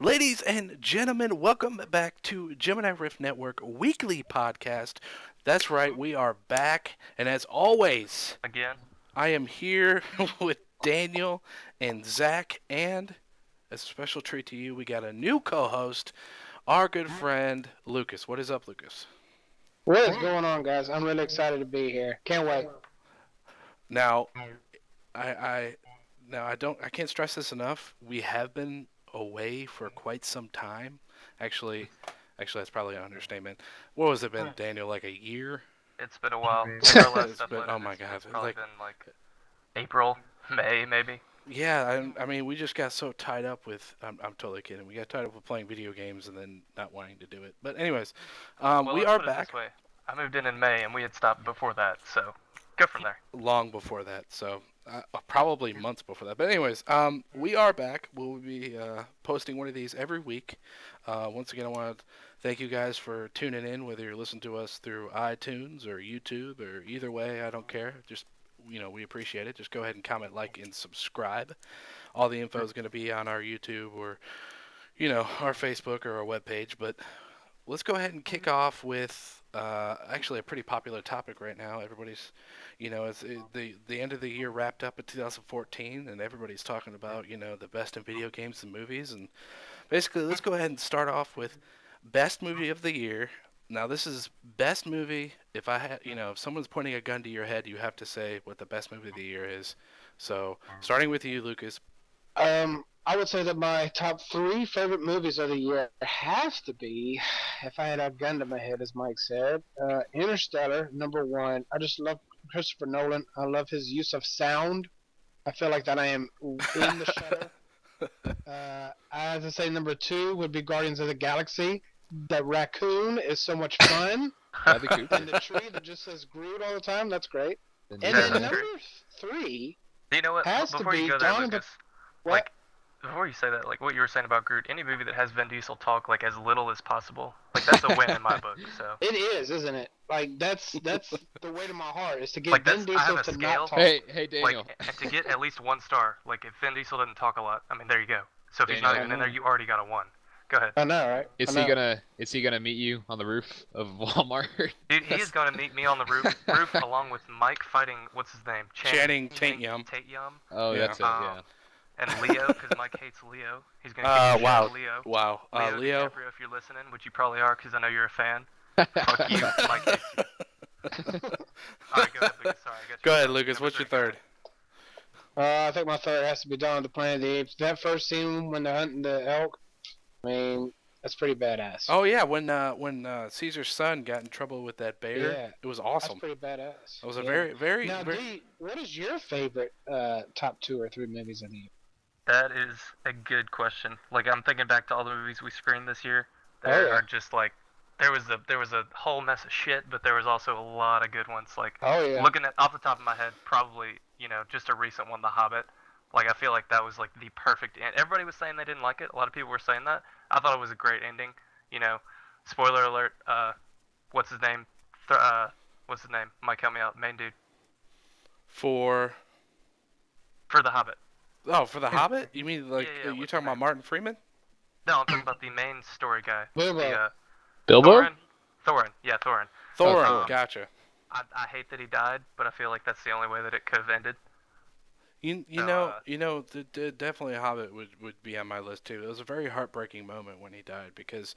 Ladies and gentlemen, welcome back to Gemini Rift Network weekly podcast. That's right, we are back, and as always, Again. I am here with Daniel and Zach, and as a special treat to you, we got a new co-host, our good friend Lucas. What is up, Lucas? What is going on, guys? I'm really excited to be here. Can't wait. Now, I, I I can't stress this enough. We have been away for quite some time. Actually, that's probably an understatement. What was it been, Daniel? Like a year? It's been a while. Since our last It's been, uploaded, oh my god, it's probably like, been like April, May, maybe. yeah. I mean, we just got so tied up with. I'm totally kidding. We got tied up with playing video games and then not wanting to do it. But anyways, Well, we let's are put it back this way. I moved in May, and we had stopped before that, so go from there. long before that. So probably months before that. But anyways, we are back. We'll be posting one of these every week. Once again, I want to thank you guys for tuning in, whether you're listening to us through iTunes or YouTube or either way. I don't care. Just we appreciate it. Just go ahead and comment, like, and subscribe. All the info is going to be on our YouTube or our Facebook or our webpage. But let's go ahead and kick off with actually a pretty popular topic right now. Everybody's, the end of the year wrapped up in 2014, and everybody's talking about the best in video games and movies. And basically, let's go ahead and start off with best movie of the year. Now, this is best movie. If I had, if someone's pointing a gun to your head, you have to say what the best movie of the year is. So, starting with you, Lucas. I would say that my top three favorite movies of the year has to be, if I had a gun to my head, as Mike said, Interstellar, number one. I just love Christopher Nolan. I love his use of sound. I feel like that I am in the shadow. As I say, number two would be Guardians of the Galaxy. The raccoon is so much fun. Bradley Cooper. And the tree that just says Groot all the time, that's great. And Yeah, then that's number great. three You know what? has to Before you be go there, Dawn of the... Lucas, What? like, before you say that, like what you were saying about Groot, any movie that has Vin Diesel talk like as little as possible, like that's a win in my book. So. It is, isn't it? Like that's the weight of my heart is to get Like Vin that's, I have Diesel a to scale. not talk. Hey, Daniel. Like, and to get at least 1 star, like if Vin Diesel doesn't talk a lot, I mean, there you go. So if he's not Daniel. even in there, you already got a 1. Go ahead. I know, right? Is I he know. gonna meet you on the roof of Walmart? Dude, he is going to meet me on the roof along with Mike fighting, what's his name? Channing Tatum. Oh, Yeah. that's it. Yeah. And Leo, because Mike hates Leo. He's going to give me a Wow. shout Leo. Wow. Leo. DiCaprio, if you're listening, which you probably are because I know you're a fan. Fuck you. Mike hates you. Alright, go ahead, Lucas. Sorry, I got you. Go ahead, Lucas. What's your third? I think my third has to be Dawn of the Planet of the Apes. That first scene when they're hunting the elk, I mean, that's pretty badass. Oh yeah, when Caesar's son got in trouble with that bear, Yeah. it was That's awesome. pretty badass. It was a Yeah. very, very, Now, very D, what is your favorite top 2 or 3 movies of the year? That is a good question. Like I'm thinking back to all the movies we screened this year. Oh, There yeah. are just like there was a whole mess of shit, but there was also a lot of good ones. Like Oh yeah. looking at off the top of my head, probably just a recent one, The Hobbit. Like I feel like that was like the perfect end. Everybody was saying they didn't like it. A lot of people were saying that. I thought it was a great ending. Spoiler alert. What's his name? What's his name? Mike, help me out. Main dude for for The Hobbit. for the Hobbit. You mean like Yeah, you what's talking his about name? Martin Freeman? No, I'm talking about the main story guy. Bilbo. Bilbo? Thorin. Thorin. Yeah, Thorin. Thorin. Thorin. Gotcha. I hate that he died, but I feel like that's the only way that it could have ended. You know, definitely Hobbit would be on my list too. It was a very heartbreaking moment when he died because,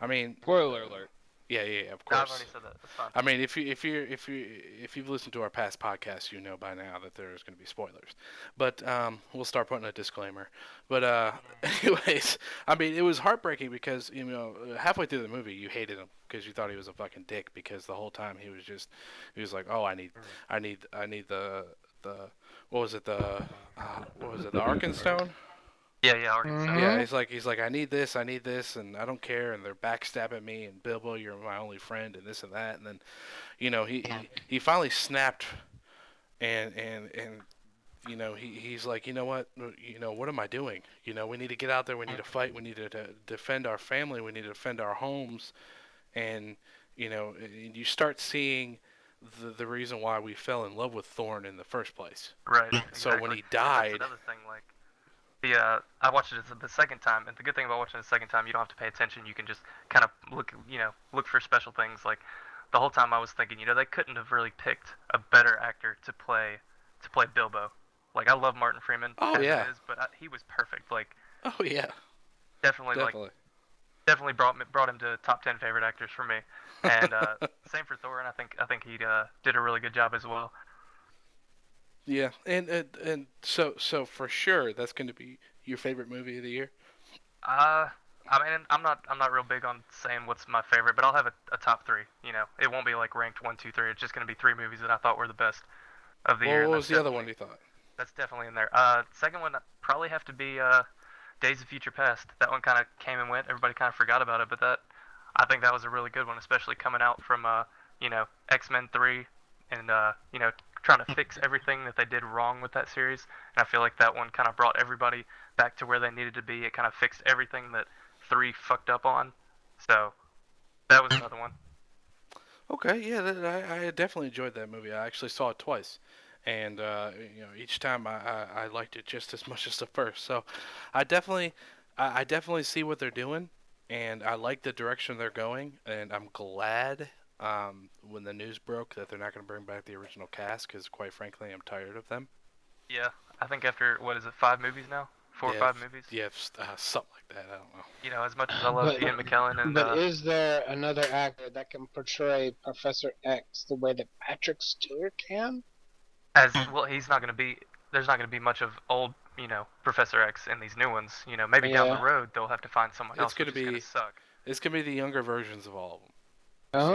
I mean, Spoiler alert. yeah, of No, I've course. already said that. That's fine. I mean, if you've listened to our past podcasts, you know by now that there's going to be spoilers. But we'll start putting a disclaimer. But anyways, I mean, it was heartbreaking because halfway through the movie you hated him because you thought he was a fucking dick because the whole time he was like, oh, I need the what was it the Arkenstone? Yeah, Arkansas. Mhm. Yeah, he's like I need this, and I don't care, and they're backstabbing me, and Bilbo, you're my only friend, and this and that, and then, he finally snapped, and he's like, what am I doing? We need to get out there, we need to fight, we need to defend our family, we need to defend our homes, and you start seeing the reason why we fell in love with Thorn in the first place. Right. So when exactly. he And died, that's another thing. Like, I watched it the second time, and the good thing about watching it the second time, you don't have to pay attention. You can just kind of look for special things. Like the whole time, I was thinking, they couldn't have really picked a better actor to play Bilbo. Like I love Martin Freeman Oh as it yeah. is, but he was perfect. Like Oh yeah. definitely, Definitely. definitely brought him to top 10 favorite actors for me. And same for Thor, and I think he did a really good job as well. Yeah, and so for sure that's going to be your favorite movie of the year. Uh, I mean, I'm not real big on saying what's my favorite, but I'll have a top three. It won't be like ranked one, two, three. It's just gonna be three movies that I thought were the best of the Well, year, what and was the other one you thought? that's definitely in there. Second one probably have to be Days of Future Past. That one kind of came and went. Everybody kind of forgot about it, but I think that was a really good one, especially coming out from X-Men 3 and trying to fix everything that they did wrong with that series. And I feel like that one kind of brought everybody back to where they needed to be. It kind of fixed everything that 3 fucked up on. So that was another one. Okay, yeah, I definitely enjoyed that movie. I actually saw it twice, and each time I liked it just as much as the first. So I definitely I definitely see what they're doing, and I like the direction they're going. And I'm glad when the news broke that they're not going to bring back the original cast because, quite frankly, I'm tired of them. Yeah, I think after what is it, 5 movies now, 4 or 5 movies. Yeah, something like that. I don't know. As much as I love But Ian McKellen and but is there another actor that can portray Professor X the way that Patrick Stewart can? as well, he's not going to be. There's not going to be much of old, Professor X in these new ones. Maybe down the Yeah. road they'll have to find someone It's else, gonna which is going be to suck. it's gonna be the younger versions of all of them.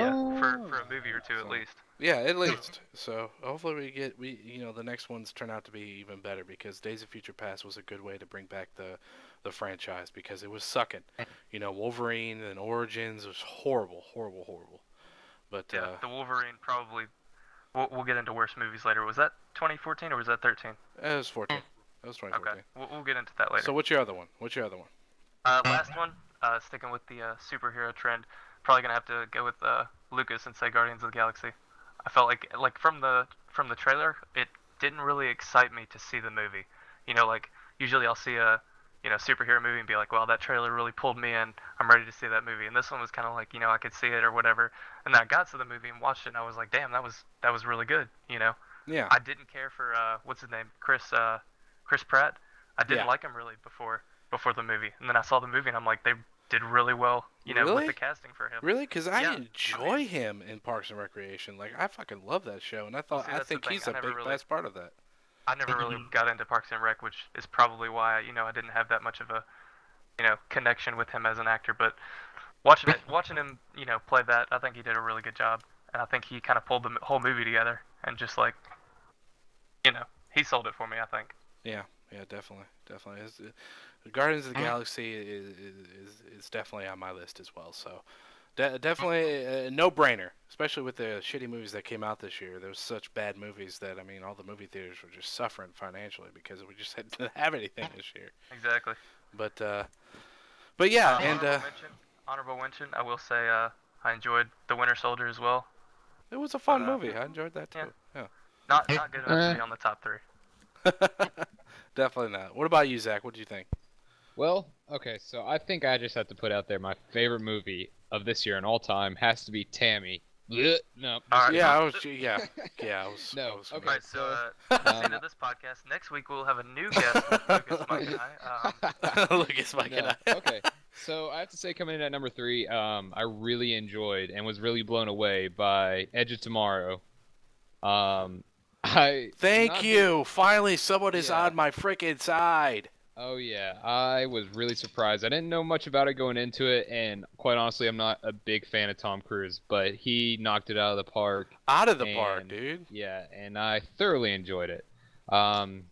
Yeah, Oh. for a movie or two at So least. yeah, at least. So hopefully the next ones turn out to be even better because Days of Future Past was a good way to bring back the franchise because it was sucking. Wolverine and Origins was horrible, horrible, horrible. But Yeah, the Wolverine probably. We'll get into worse movies later. Was that 2014 or was that 13? it was 14. It was Okay, 2014. we'll get into that later. So what's your other one? What's your other one? Last one. Sticking with the superhero trend, probably gonna have to go with Lucas and say Guardians of the Galaxy. I felt like from the trailer, it didn't really excite me to see the movie. Like usually I'll see a superhero movie and be like, well, that trailer really pulled me in. I'm ready to see that movie. And this one was kind of like, I could see it or whatever. And then I got to the movie and watched it, and I was like, damn, that was really good. Yeah. I didn't care for what's his name, Chris Pratt. I didn't Yeah. like him really before the movie, and then I saw the movie and I'm like, they did really well, Really? with the casting for him. Really? Because I Yeah, enjoy him in Parks and Recreation. Like I fucking love that show, and Well, see, I that's the think thing. he's a big best part of that. I never really got into Parks and Rec, which is probably why I didn't have that much of a connection with him as an actor. But watching him play that, I think he did a really good job, and I think he kind of pulled the whole movie together and just like he sold it for me. I think. Yeah, yeah, definitely, definitely. Guardians of the Galaxy is definitely on my list as well. So definitely a no-brainer, especially with the shitty movies that came out this year. There was such bad movies that I mean, all the movie theaters were just suffering financially because we just didn't have anything this year. Exactly. But yeah, and Honorable mention. I will say I enjoyed The Winter Soldier as well. it was a fun but, movie. I enjoyed that too. Yeah. Not good enough to be on the top 3. Definitely not. What about you, Zach? What do you think? Well, okay, so I think I just have to put out there my favorite movie of this year and all time has to be Tammy. Blech, no. All right. Yeah, I was. Yeah, I was. No, I was okay. Alright, so Um, that's the end of this podcast. Next week we'll have a new guest with Lucas, Mike, and I. Lucas, Mike, and No. I. Okay. So I have to say, coming in at number 3, I really enjoyed and was really blown away by Edge of Tomorrow. I Thank not you. Finally, someone is Yeah. on my freaking side. Oh yeah, I was really surprised. I didn't know much about it going into it, and quite honestly, I'm not a big fan of Tom Cruise, but he knocked it out of the park. Out of the park, And- dude. Yeah, and I thoroughly enjoyed it. Coming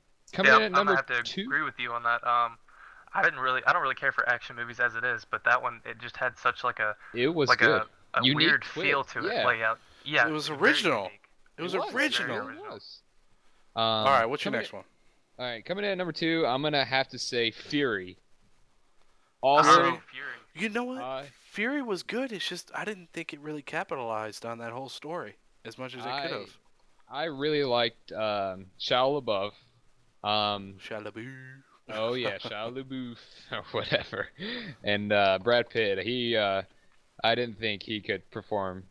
Yeah, in at I'm gonna number have to 2. agree with you on that. I don't really care for action movies as it is, but that one it just had such like a It was like good. a Unique weird twist, feel to it. yeah. Layout. Yeah, It was very original. unique. It was It original. very It original. was. All right, what's your coming next one? All right, coming in at number 2, I'm gonna have to say Fury. Oh, Also, Fury. You know what? I Fury was good. It's just I didn't think it really capitalized on that whole story as much as it could have. I really liked Shia LaBeouf. Shalabu. Oh yeah, Shia LaBeouf or whatever. And Brad Pitt, I didn't think he could perform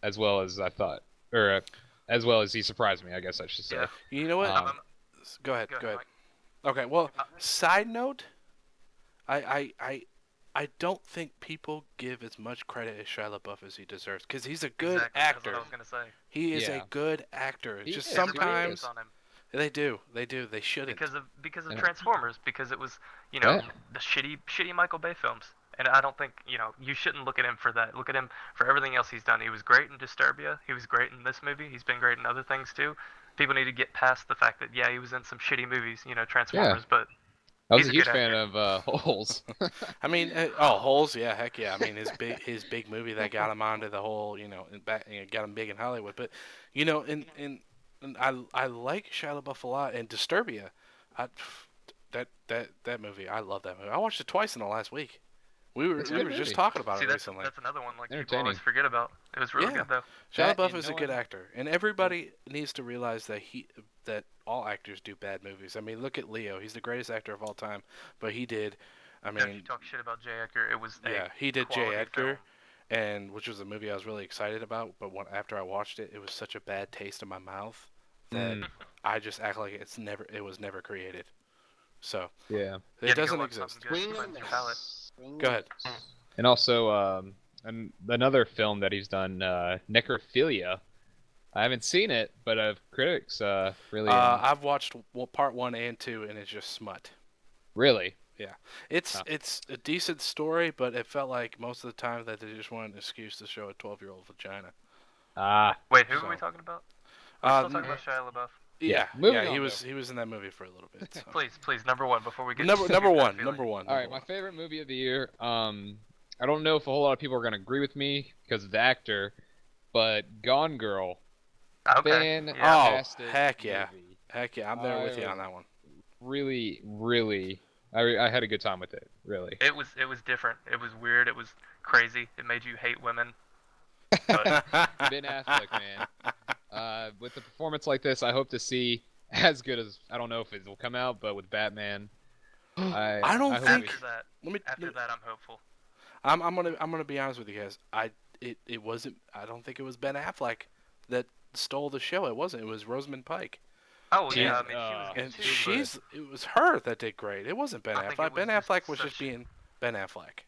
as well as I thought, or as well as he surprised me, I guess I should say. Yeah. You know what? Um, Go ahead. Go Go ahead, ahead. Mike. Okay. Well, Uh, side note, I I I I don't think people give as much credit as Shia LaBeouf as he deserves because he's a good exactly. That's what actor. I was gonna say. He is a yeah, good actor. It's he just is. He really Everybody is. sometimes hates on him they do. They do. They shouldn't. because of And, Transformers, because it was, yeah, the shitty Michael Bay films. And I don't think, you shouldn't look at him for that. Look at him for everything else he's done. He was great in Disturbia. He was great in this movie. He's been great in other things too. People need to get past the fact that yeah, he was in some shitty movies, yeah. Transformers, but I was he's a a huge good fan actor. of Holes. I mean, Holes, yeah, heck yeah. I mean, his big movie that got him onto the whole, got him big in Hollywood. But, and I like Shia LaBeouf a lot. And Disturbia, I, that movie, I love that movie. I watched it twice in the last week. We were It's a we good were just movie. talking about See, it that's recently. that's another one like people Entertaining. always forget about. It was really Yeah. good though. Shia That LaBeouf and is no a good one- actor, and everybody needs to realize that all actors do bad movies. I mean, look at Leo; he's the greatest actor of all time, but he did. I If you mean, talk shit about J. Edgar, it was yeah, a he did J. quality Edgar, film. and which was a movie I was really excited about. But after I watched it, it was such a bad taste in my mouth that Mm, I just act like it was never created. So yeah. it You had to go doesn't watch exist. something good to Swing and cleanse a your palate. miss. Swing Go and a ahead. miss. And also, another film that he's done, Necrophilia. I haven't seen it, but critics really, I've watched part 1 and 2, and it's just smut. really. It's Huh. it's a decent story, but it felt like most of the time that they just wanted an excuse to show a 12-year-old vagina. Ah, Wait, who are So, we talking about? We're still uh, talking about Shia LaBeouf. Yeah, yeah, moving he on, was in that movie for a little bit. So. Please, number one before we get number to number your gut one, feeling. number one. all right. number My one. favorite movie of the year. I don't know if a whole lot of people are gonna agree with me because of the actor, but Gone Girl, Okay. Yeah. fantastic heck yeah. movie. Heck yeah, I'm there with you I on that one. Really, really, I had a good time with it. Really. It was different. It was weird. It was crazy. It made you hate women. But Ben Affleck, man. With a performance like this, I hope to see as good as I don't know if it will come out, but with Batman, I don't hope think- after that, let me. I'm hopeful. I'm gonna be honest with you guys. It wasn't. I don't think it was Ben Affleck that stole the show. It wasn't. It was Rosamund Pike. Oh Yeah, yeah, I mean she was good And too. it was her that did great. It wasn't Ben I think Affleck. it was Ben just Affleck was just such- being Ben Affleck.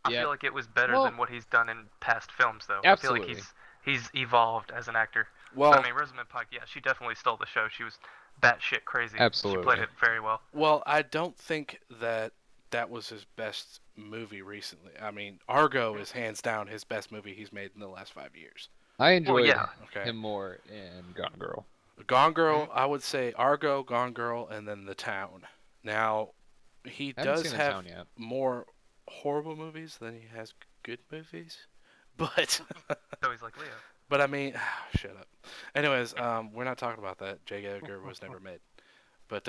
I Yeah. feel like it was better Well- than what he's done in past films, though. Absolutely. I feel like he's evolved as an actor. Well, But, I mean, Rosamund Pike, yeah, she definitely stole the show. She was batshit crazy. Absolutely. She played it very well. well, I don't think that was his best movie recently. I mean, Argo is hands down his best movie he's made in the last 5 years. I enjoyed yeah. Okay. him more in Gone Girl. Gone Girl, I would say Argo, Gone Girl, and then The Town. Now, he I haven't does seen The have Town yet. more horrible movies than he has good movies, but So he's like Leo. but I mean, shut up. Anyways, we're not talking about that. J. Edgar was never made, but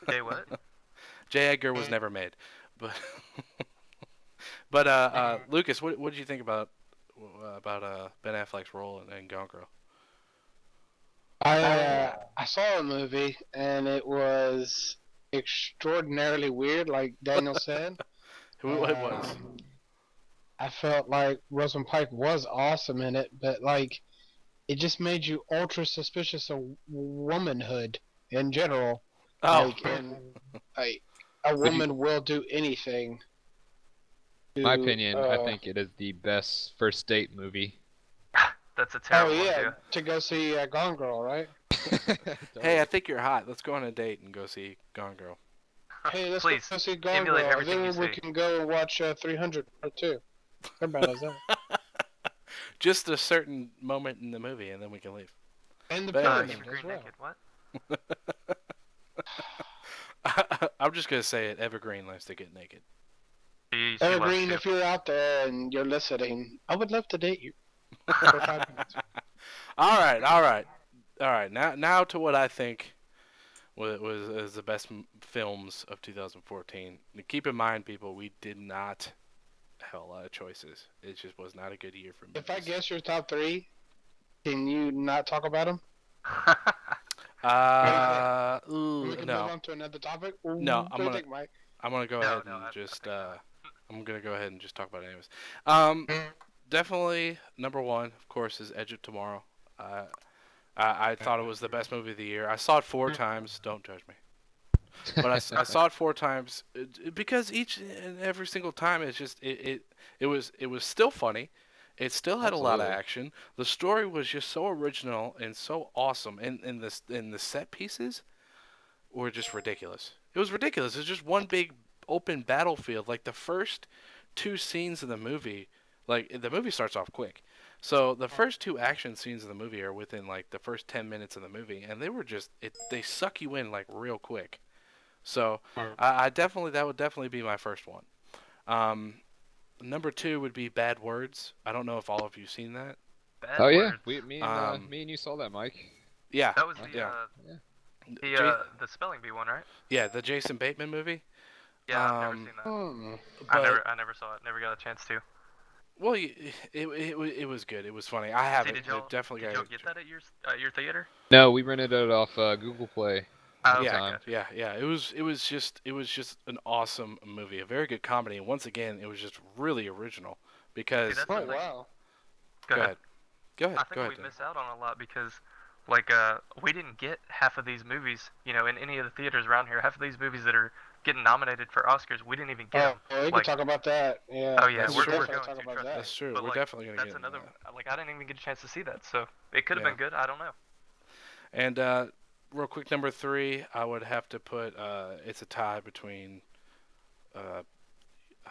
Hey, what? J. Edgar was never made, but Lucas, what did you think about Ben Affleck's role in Gone Girl? I saw a movie and it was extraordinarily weird, like Daniel said. Who it was? I felt like Rosamund Pike was awesome in it, but like it just made you ultra suspicious of womanhood in general. Oh, Like, and like a woman will do anything. My to, opinion, I think it is the best first date movie. That's a Oh terrible yeah, idea. to go see Gone Girl, right? hey, I think you're hot. Let's go on a date and go see Gone Girl. Hey, let's Please, go see Gone emulate Girl. everything Then you we see. can go and watch 300 Part 2. Everybody knows that. Just a certain moment in the movie, and then we can leave. And the But Uh, anyways. pyramid Eva as Green well. naked. What? I'm just gonna say it. Evergreen likes to get naked. She Evergreen, loves if you're out there and you're listening, I would love to date you for 5 minutes. All right. Now to what I think was the best films of 2014. Now, keep in mind, people, we did not have a lot of choices. It just was not a good year for movies. If I guess your top 3, can you not talk about them? you. We can move no, on to another topic. no. What do you think, Mike? I'm gonna go No, ahead no, and I just think not. I'm gonna go ahead and just talk about it anyways. Um, definitely number one, of course, is Edge of Tomorrow. Uh, I thought it was the best movie of the year. I saw it 4 times. Don't judge me. But I saw it 4 times because each and every single time it was still funny. It still had a lot of Absolutely. action. The story was just so original and so awesome, and in the set pieces were just ridiculous. It was ridiculous. It's just one big open battlefield. Like the first 2 scenes of the movie, like the movie starts off quick. So the first 2 action scenes of the movie are within like the first 10 minutes of the movie, and they were just they suck you in like real quick. So I definitely that would definitely be my first one. Um, number two would be Bad Words. I don't know if all of you seen that. Bad Oh yeah, words. Um, me and you saw that, Mike. yeah, That was yeah, Yeah. J- the spelling bee one, right? yeah, the Jason Bateman movie. Yeah, I've never seen that. Hmm. But I never saw it. Never got a chance to. well, it was good. It was funny. I have See, it. It definitely did got. y'all get that at your theater? No, we rented it off Google Play at Oh, the okay, Yeah, time. gotcha. yeah. It was just an awesome movie, a very good comedy, and once again, it was just really original. See, Because that's the Oh thing. wow. Go go ahead. ahead, go ahead, I go think ahead. we Dave. miss out on a lot because, we didn't get half of these movies, in any of the theaters around here. Half of these movies that are getting nominated for Oscars, we didn't even get them. We can talk about that. Yeah. Oh yeah, That's We true. can we're definitely going talk to, about trust that. me. That's true. But We're definitely gonna that's get into another. that. I didn't even get a chance to see that, so it could have Yeah. been good. I don't know. And real quick, number three, I would have to put. It's a tie between uh, uh,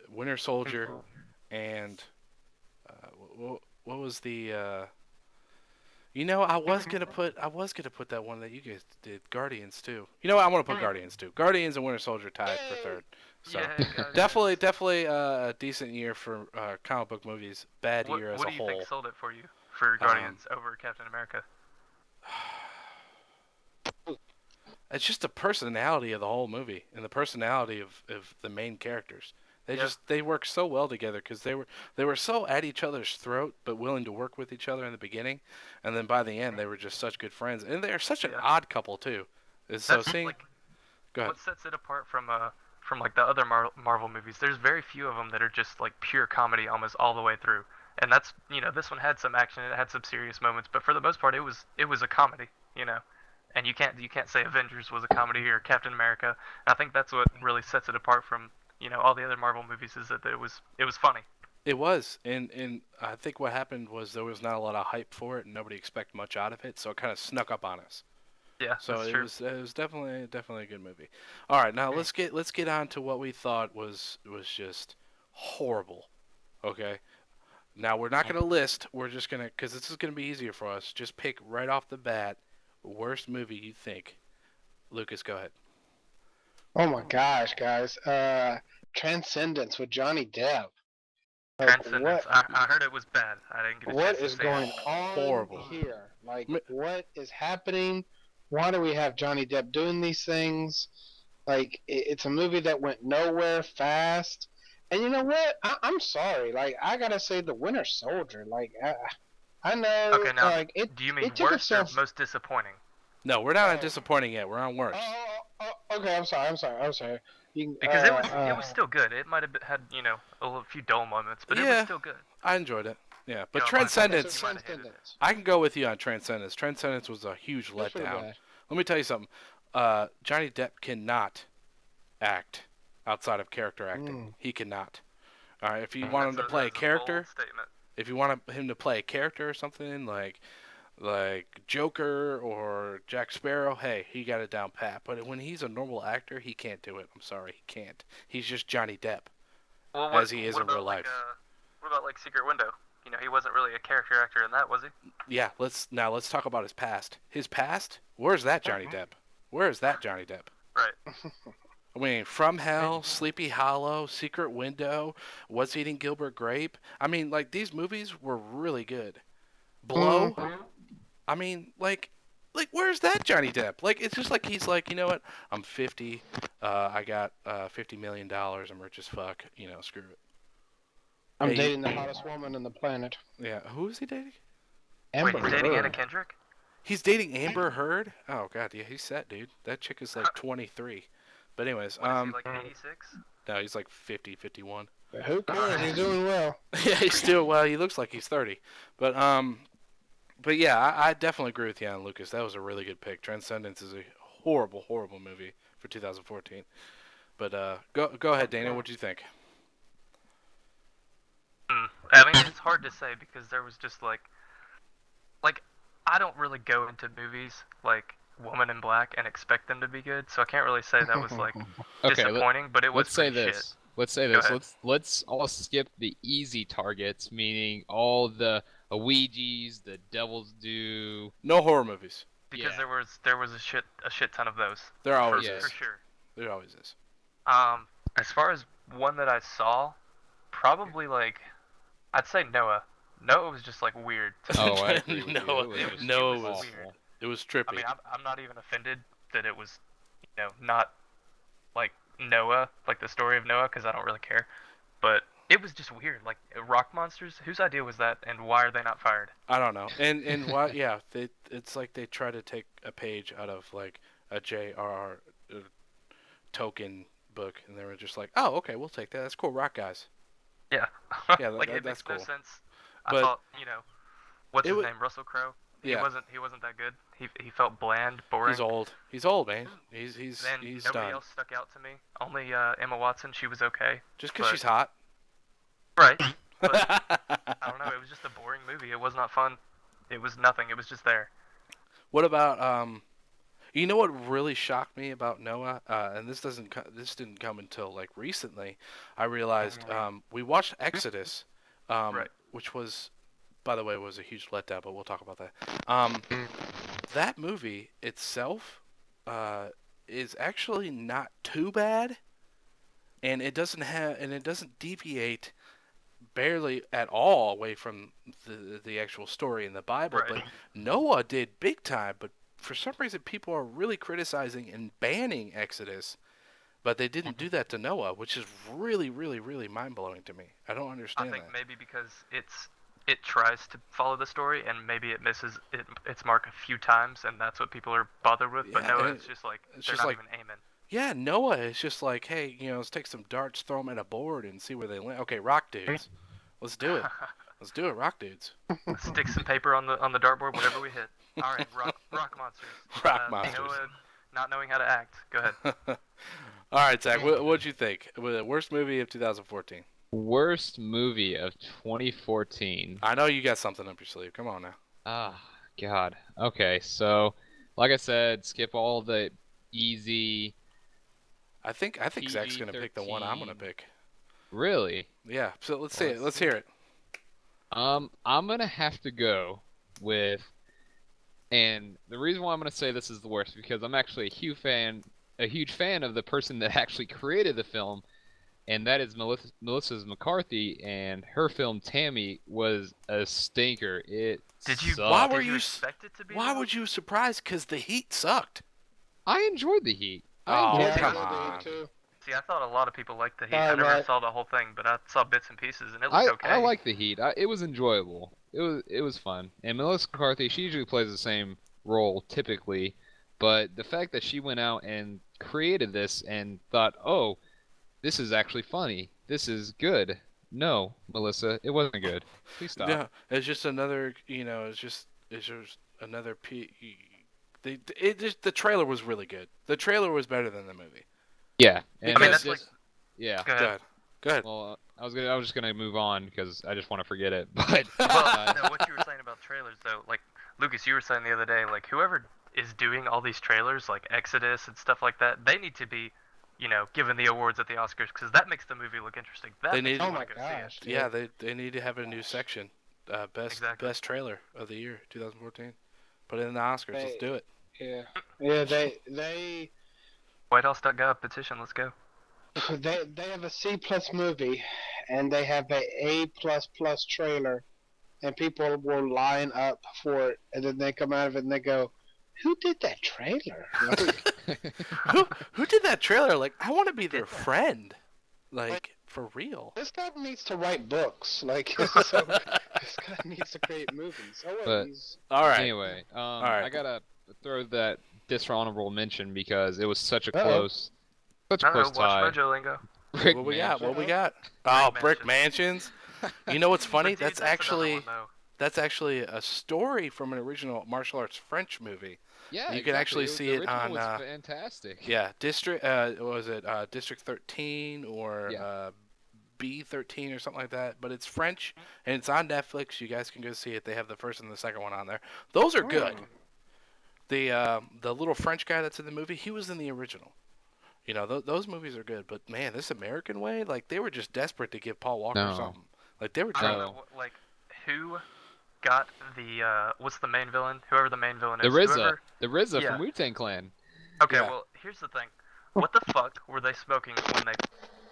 Winter Soldier and what was the I was gonna put that one that you guys did, Guardians too. You know what? I want to put Guardians too. Guardians and Winter Soldier tied for Yay! third. So Yeah, guys. definitely a decent year for comic book movies. Bad What year as What a do you think whole. sold it for you for Um, Guardians over Captain America? it's just the personality of the whole movie and the personality of the main characters. Yeah. They work so well together because they were so at each other's throat but willing to work with each other in the beginning, and then by the end they were just such good friends and they are such an Yeah. odd couple too. So That's seeing, like go ahead. what sets it apart from like the other Marvel movies. There's very few of them that are just like pure comedy almost all the way through. And that's this one had some action, it had some serious moments, but for the most part it was a comedy, you know. And you can't say Avengers was a comedy or Captain America. And I think that's what really sets it apart from all the other Marvel movies is that it was funny. It was, and I think what happened was there was not a lot of hype for it and nobody expected much out of it, so it kind of snuck up on us. Yeah, So that's true. it was definitely a good movie. All right, now let's get on to what we thought was just horrible. Okay, now we're not gonna list. We're just gonna because this is gonna be easier for us. Just pick right off the bat worst movie you think. Lucas, go ahead. Oh my gosh, guys. Transcendence with Johnny Depp. Like Transcendence. I heard it was bad. I didn't get a what chance to is see it. going on Horrible. here? Like M- what is happening? Why do we have Johnny Depp doing these things? Like it's a movie that went nowhere fast. And you know what? I'm sorry. Like I gotta say, The Winter Soldier. Like I know, Okay, now like do you mean it took worst or itself. most disappointing? No, we're not on Oh, disappointing yet. We're on worst. okay. I'm sorry. You can, Because it was still good. It might have had a few dull moments, but it was Yeah, still good. I enjoyed it. Yeah, but Yeah, okay. So Transcendence, you might have hated it. Transcendence. I can go with you on Transcendence. Transcendence was a huge It was pretty letdown. bad. Let me tell you something. Johnny Depp cannot act outside of character acting. Mm. He cannot. All right, if you want him to play a That's character, bold statement. if you want him to play a character or something like Joker or Jack Sparrow, hey, he got it down pat. But when he's a normal actor, he can't do it. I'm sorry, he can't. He's just Johnny Depp Well, as he is what in real about life. what about like Secret Window? He wasn't really a character actor in that, was he? Yeah, let's talk about his past. His past? Where's that Johnny Depp? Where is that Johnny Depp? Right. I mean, From Hell, Sleepy Hollow, Secret Window, What's Eating Gilbert Grape. I mean, like these movies were really good. Blow. Mm. I mean, like where's that Johnny Depp? Like it's just like he's like, you know what? I'm 50. I got $50 million. I'm rich as fuck. Screw it. I'm Hey, dating the hottest woman on the planet. yeah. Who is he dating? Wait, Amber he's dating Anna Heard. Kendrick? He's dating Amber Heard. Oh god, yeah, he's set, dude. That chick is like 23. But anyways, What is he, like 86? no, he's like 50, 51. But who cares? He's doing well. Yeah, he's still well. He looks like he's 30. But yeah, I definitely agree with you on Lucas. That was a really good pick. Transcendence is a horrible, horrible movie for 2014. But go ahead, Dana. What do you think? I mean, it's hard to say because there was just like I don't really go into movies like Woman in Black and expect them to be good, so I can't really say that was like disappointing. But it was let's say pretty this. shit. Let's say Go this. ahead. Let's all skip the easy targets, meaning all the Ouija's, the Devil's Due. No horror movies. Because Yeah. there was a shit ton of those. There always Yes. is. For sure. There always is. As far as one that I saw, probably like I'd say Noah. Noah was just like weird. Oh, I agree with Noah, you. It Noah was was weird. it was trippy. I mean, I'm not even offended that it was, not like Noah, like the story of Noah, because I don't really care. But it was just weird. Like rock monsters. Whose idea was that, and why are they not fired? I don't know. And why? Yeah, it's like they try to take a page out of like a J.R.R. Tolkien book, and they were just like, oh, okay, we'll take that. That's cool. Rock guys. Yeah. Yeah, like it that's makes no cool. sense. But I thought, what's it his wa- name? Russell Crowe. Yeah. He wasn't that good. He felt bland, boring. He's old. He's old, man. He's Then he's nobody done. else stuck out to me. Only Emma Watson. She was okay. Just because but- she's hot. Right. But I don't know. It was just a boring movie. It was not fun. It was nothing. It was just there. What about you know what really shocked me about Noah? And this didn't come until like recently. I realized we watched Exodus, Right. which was, by the way, was a huge letdown. But we'll talk about that. That movie itself is actually not too bad, and it doesn't deviate barely at all away from the actual story in the Bible. Right. But Noah did big time. But for some reason, people are really criticizing and banning Exodus, but they didn't do that to Noah, which is really, really, really mind blowing to me. I don't I understand think that. maybe because it tries to follow the story and maybe it misses its mark a few times and that's what people are bothered with. But Yeah, Noah, and it's just like it's they're just not like- even aiming. Yeah, Noah is just like, hey, let's take some darts, throw them at a board, and see where they land. Okay, rock dudes, let's do it. Let's do it, rock dudes. Stick some paper on the dartboard, whatever we hit. All right, rock monsters. Rock monsters. Noah not knowing how to act. Go ahead. All right, Zach, what'd you think? Worst movie of 2014? Worst movie of 2014. I know you got something up your sleeve. Come on now. Ah, God. Okay, so, like I said, skip all the easy. I think Zach's gonna pick the one I'm gonna PG-13. pick. Really? Yeah. So let's see it. Let's hear it. I'm gonna have to go with, and the reason why I'm gonna say this is the worst because I'm actually a huge fan of the person that actually created the film, and that is Melissa McCarthy, and her film Tammy was a stinker. It Did you? sucked. Why Did were you you expect it to be? Why would you surprise? Because the Heat sucked. I enjoyed The Heat. Oh, I enjoyed come The Heat. on. Too. See, I thought a lot of people liked the Heat. Sorry, I never Matt. saw the whole thing, but I saw bits and pieces, and it looked okay. I like The Heat. It was enjoyable. It was fun. And Melissa McCarthy, she usually plays the same role typically, but the fact that she went out and created this and thought, "Oh, this is actually funny. This is good." No, Melissa, it wasn't good. Please stop. No, it's just another. It's just another. The trailer was really good. The trailer was better than the movie. Yeah. And I mean, Because- that's like. yeah. Go ahead. Go ahead. Well, I was just gonna move on because I just want to forget it. But Well, no, what you were saying about trailers, though, like Lucas, you were saying the other day, like whoever is doing all these trailers, like Exodus and stuff like that, they need to be, given the awards at the Oscars because that makes the movie look interesting. That They makes need- me Oh my wanna go see it. gosh. Yeah, they need to have a new section. Exactly. Best trailer of the year, 2014. Put it in the Oscars. Let's They- do it. Yeah. They WhiteHouse.gov petition. Let's go. they have a C+ movie, and they have a A++ trailer, and people will line up for it, and then they come out of it and they go, "Who did that trailer?" who did that trailer? Like, I want to be their friend. Like, for real. This guy needs to write books. Like, so this guy needs to create movies. Oh, wait, But- he's... All right. Anyway, right. I gotta throw that dishonorable mention because it was such a Uh-oh. close Watch tie. Mojo Lingo. Brick What we got? What we Mansion. got? Oh, Brick Brick Mansions. You know what's funny? But dude, That's another actually one, though. that's actually a story from an original martial arts French movie. Yeah, You can actually see the it original on, was fantastic. Yeah, District. Was it District 13 or Yeah. B13 or something like that? But it's French and it's on Netflix. You guys can go see it. They have the first and the second one on there. Those are good. The little French guy that's in the movie, he was in the original. You know, those movies are good. But man, this American Way, like they were just desperate to give Paul Walker No. something. Like they were I trying. don't know, like, who got the, what's the main villain? Whoever the main villain The is. RZA, Whoever... Yeah. from Wu-Tang Clan. Okay, Yeah. well, here's the thing. What the fuck were they smoking when they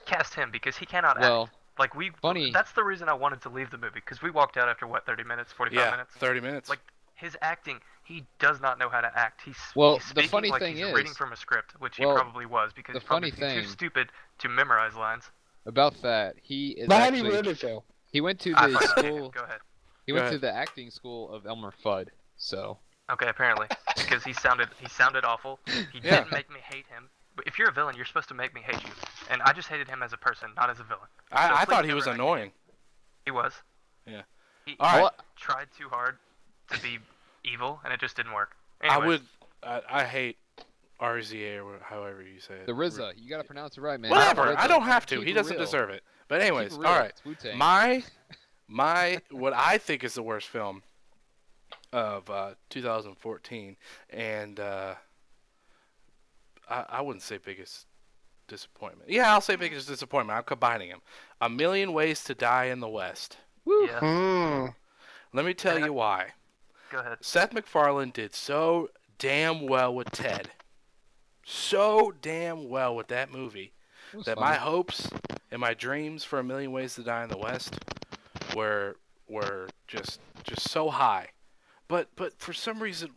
cast him? Because he cannot Well, act. Like, funny. That's the reason I wanted to leave the movie. Because we walked out after, 30 minutes, 45 minutes? 30 minutes. Like, his acting, he does not know how to act. He's the speaking funny like thing he's is- reading from a script, which he well, probably was, because the he's probably funny too thing- stupid to memorize lines. About that, he is But how do you actually really feel? he went to Ah, the fuck, okay, school. Go ahead. He Go went ahead. to the acting school of Elmer Fudd. So Okay, apparently, because he sounded awful. He Yeah. didn't make me hate him. But if you're a villain, you're supposed to make me hate you. And I just hated him as a person, not as a villain. So I please thought he never was act annoying. again. He was. Yeah. He All right. Well, tried too hard to be evil, and it just didn't work. I Anyways, would. I hate RZA or however you say it. the RZA, you gotta pronounce it right, man. Whatever. RZA. I don't have to. Keep He it doesn't real. deserve it. But anyways, Keep it all real. right. It's Wu-Tang. My what I think is the worst film of 2014, and I wouldn't say biggest disappointment. Yeah, I'll say biggest disappointment. I'm combining them. A Million Ways to Die in the West. yeah, Hmm. Let me tell you why. go ahead. Seth MacFarlane did so damn well with Ted. So damn well with that movie It was that funny. my hopes and my dreams for A Million Ways to Die in the West were just so high. But for some reason,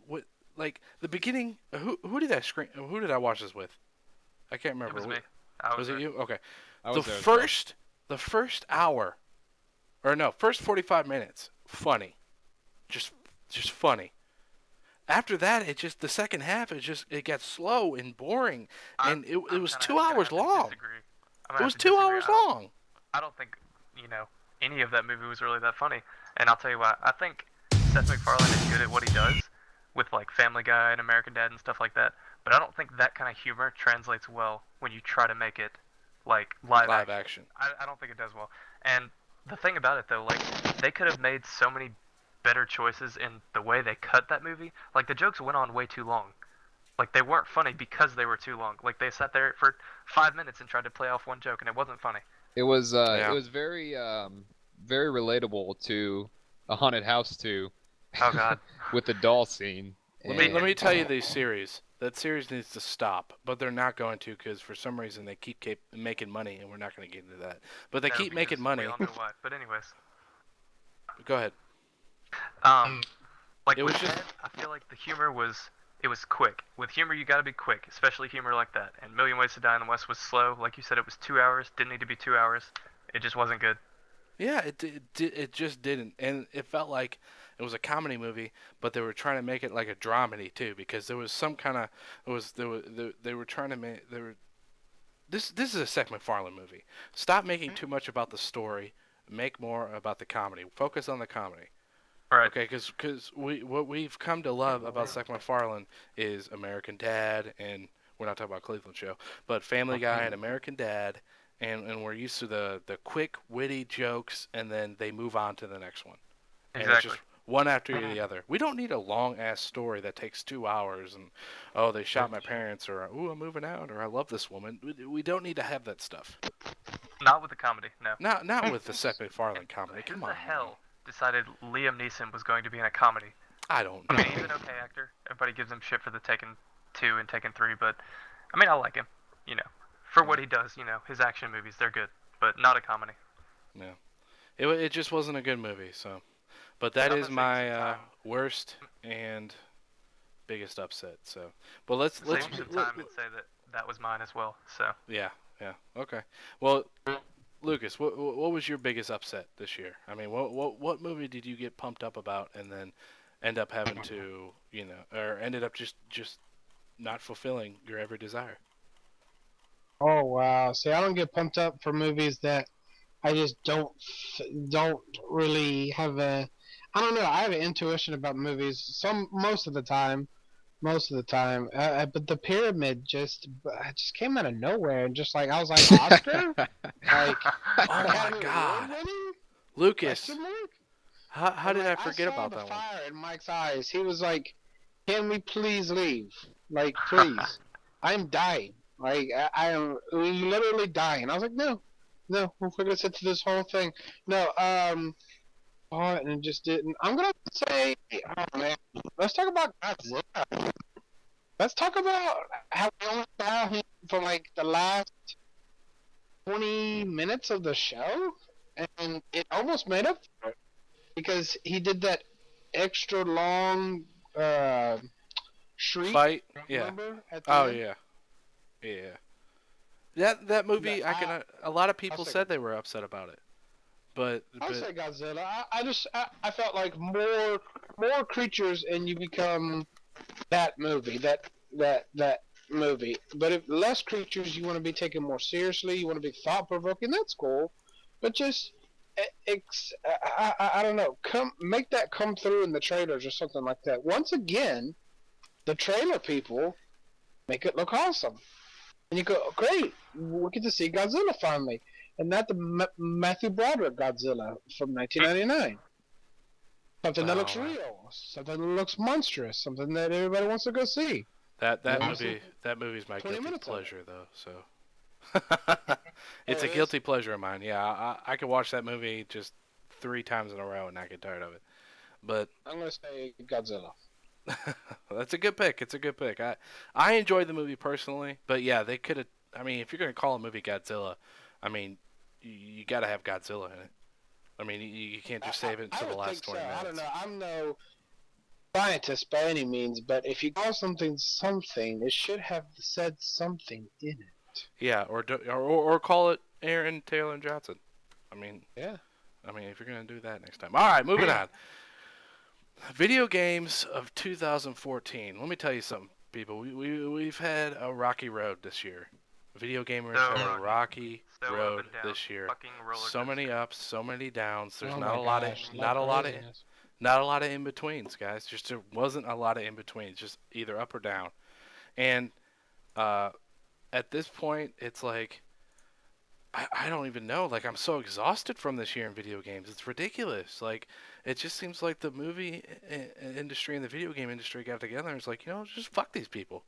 like the beginning, who did I screen? Who did I watch this with? I can't remember. It was me. I Was it there. you? Okay. I The was there as well. first hour, or no, first 45 minutes, funny, just funny. After that, the second half, it got slow and boring, and it was I'm 2 gonna hours have to long. disagree. I'm gonna It was have to 2 disagree. hours long. I don't think, any of that movie was really that funny. And I'll tell you why. I think Seth MacFarlane is good at what he does with, like, Family Guy and American Dad and stuff like that. But I don't think that kind of humor translates well when you try to make it, like, live Action. I don't think it does well. And the thing about it, though, like, they could have made so many better choices in the way they cut that movie. Like, the jokes went on way too long. Like, they weren't funny because they were too long. Like, they sat there for 5 minutes and tried to play off one joke, and it wasn't funny. It was Yeah. it was very very relatable to a haunted house too, Oh, God. with the doll scene. Let And- me tell you these series. That series needs to stop, but they're not going to because for some reason they keep making money, and we're not going to get into that. But they No, keep making because money. We all know why. But anyways. Go ahead. Like It with was just- Ted, I feel like the humor was quick. With humor, you got to be quick, especially humor like that. And Million Ways to Die in the West was slow. Like you said, it was 2 hours. Didn't need to be 2 hours. It just wasn't good. Yeah, it just didn't, and it felt like it was a comedy movie, but they were trying to make it like a dramedy too, because there was some kind of they were trying to make this is a Seth MacFarlane movie. Stop making too much about the story, make more about the comedy. Focus on the comedy. Right. Okay, because what we've come to love about Seth MacFarlane is American Dad, and we're not talking about Cleveland Show, but Family Guy and American Dad, and we're used to the quick, witty jokes, and then they move on to the next one. And it's Exactly. just one after the other. We don't need a long-ass story that takes 2 hours, and, oh, they shot my parents, or, ooh, I'm moving out, or I love this woman. We don't need to have that stuff. Not with the comedy, no. Not with the Seth MacFarlane comedy. Who Come the on. hell decided Liam Neeson was going to be in a comedy? I don't I know. mean, he's an okay actor. Everybody gives him shit for the Taken 2 and Taken 3, but, I mean, I like him, For what he does, his action movies, they're good, but not a comedy. No. It just wasn't a good movie, so. But that I'm is gonna save some my time. worst and biggest upset. So, but let's Save some time and say that was mine as well, so. yeah, okay. Well, Lucas, what was your biggest upset this year? I mean, what movie did you get pumped up about and then end up having to, or ended up just not fulfilling your every desire? Oh wow! See, I don't get pumped up for movies that I just don't really have a. I don't know. I have an intuition about movies. Most of the time. But the Pyramid just came out of nowhere and just like I was like Oscar, like Oh my Academy Award God, winning? Lucas, Question mark? how And did like I I forget saw about the that one? fire in Mike's eyes. He was like, "Can we please leave? Like, please. I'm dying. Like, I am literally dying." I was like, "No, no, we're gonna sit through this whole thing." No, oh, and it just didn't. I'm gonna say, oh man, let's talk about Godzilla. Let's talk about how we only saw him for like the last 20 minutes of the show, and it almost made up for it because he did that extra long uh, shriek. Fight? Yeah. Remember at the Oh end? yeah. Yeah. That That movie, a lot of I'll people say said they were upset about it, but I'll but say Godzilla. I felt like more creatures and you become that movie that movie. But if less creatures, you want to be taken more seriously. You want to be thought provoking. That's cool, but just I don't know. Come make that come through in the trailers or something like that. Once again, the trailer people make it look awesome, and you go, great, we get to see Godzilla finally, and not the Matthew Broderick Godzilla from 1999. Something that oh looks man, real, something that looks monstrous, something that everybody wants to go see. that You that know, movie that movie's my 20 guilty minutes of it. pleasure though. So Oh, it's a it is. guilty pleasure of mine. Yeah, I could watch that movie just 3 times in a row and not get tired of it. But I'm gonna say Godzilla. that's a good pick. It's a good pick. I enjoyed the movie personally, but yeah, they could have. I mean, if you're gonna call a movie Godzilla, I mean, you got to have Godzilla in it. I mean, you can't just save it I until the would last think so. 20 I don't minutes. know. I'm no scientist by any means, but if you call something something, it should have said something in it. Yeah, or call it Aaron Taylor Johnson. I mean, Yeah. if you're gonna do that next time. All right, moving on. Video games of 2014. Let me tell you something, people. We've had a rocky road this year. Video gamers So had a rocky So up road and down. this year. Fucking roller So many coaster. ups, so many downs. There's Oh not my a lot of gosh, not a like lot of craziness. not a lot of in betweens, guys. Just there wasn't a lot of in betweens. Just either up or down. And uh, at this point, it's like I don't even know. Like I'm so exhausted from this year in video games. It's ridiculous. Like it just seems like the movie industry and the video game industry got together and it's like, just fuck these people.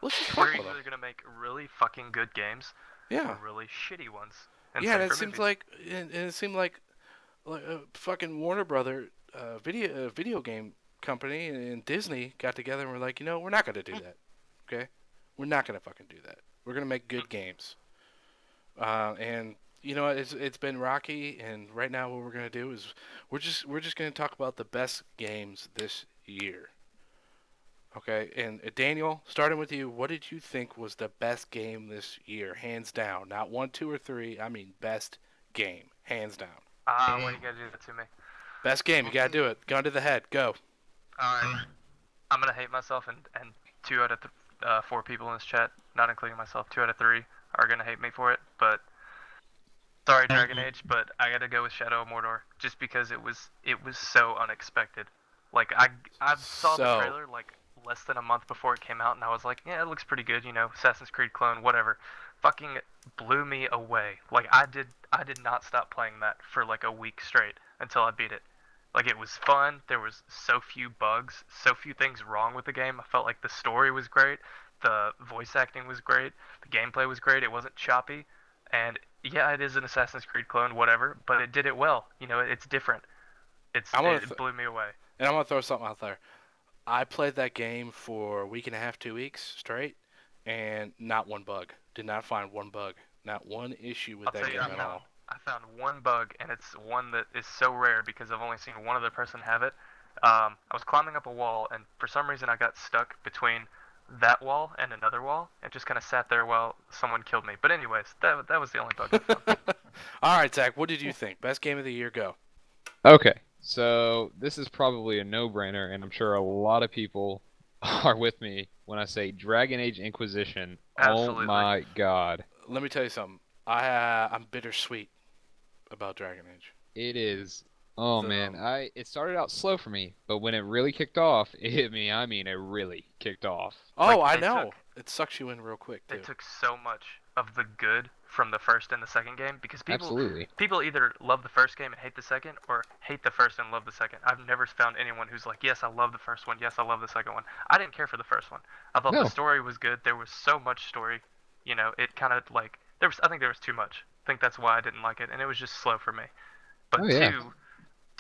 Let's just We're fuck with them. either gonna make really fucking good games Yeah. or really shitty ones. And Yeah, same and for it seems movies. like and it seemed like fucking Warner Brother video game company and Disney got together and were like, we're not gonna do that. Okay, we're not gonna fucking do that. We're gonna make good games. And it's been rocky, and right now what we're gonna do is we're just gonna talk about the best games this year. Okay, and Daniel, starting with you, what did you think was the best game this year, hands down? Not one, two, or three. I mean, best game, hands down. Why do you gotta do that to me? Best game, you gotta do it. Gun to the head, go. Alright. I'm gonna hate myself, and 2 out of 4 people in this chat, not including myself, 2 out of 3 are gonna hate me for it. But sorry, Dragon Age, but I gotta go with Shadow of Mordor just because it was so unexpected. Like I saw the So- trailer like less than a month before it came out, and I was like, yeah, it looks pretty good, Assassin's Creed clone, whatever. Fucking blew me away. Like I did not stop playing that for like a week straight until I beat it. Like it was fun. There was so few bugs, so few things wrong with the game. I felt like the story was great, the voice acting was great, the gameplay was great. It wasn't choppy, and yeah, it is an Assassin's Creed clone, whatever, but it did it well. It's different. It blew me away. And I'm gonna throw something out there. I played that game for a week and a half, 2 weeks straight, and not one bug. Did not find one bug. Not one issue with I'll that tell you, game at all. I found one bug, and it's one that is so rare because I've only seen one other person have it. I was climbing up a wall, and for some reason I got stuck between that wall and another wall, and just kind of sat there while someone killed me. But anyways, that was the only bug I found. All right, Zach, what did you think? Best game of the year, go. Okay, so this is probably a no-brainer, and I'm sure a lot of people are with me when I say Dragon Age Inquisition. Oh Absolutely. my God. Let me tell you something. I'm bittersweet about Dragon Age. It is. Oh man, The it started out slow for me, but when it really kicked off, it hit me. I mean, it really kicked off. Oh, Like I they know. took It sucks you in real quick they too. took so much of the good from the first and the second game because Absolutely. people either love the first game and hate the second, or hate the first and love the second. I've never found anyone who's like, yes, I love the first one, yes, I love the second one. I didn't care for the first one. I thought the No. story was good. There was so much story. It kind of like I think there was too much. I think that's why I didn't like it, and it was just slow for me. Oh But yeah.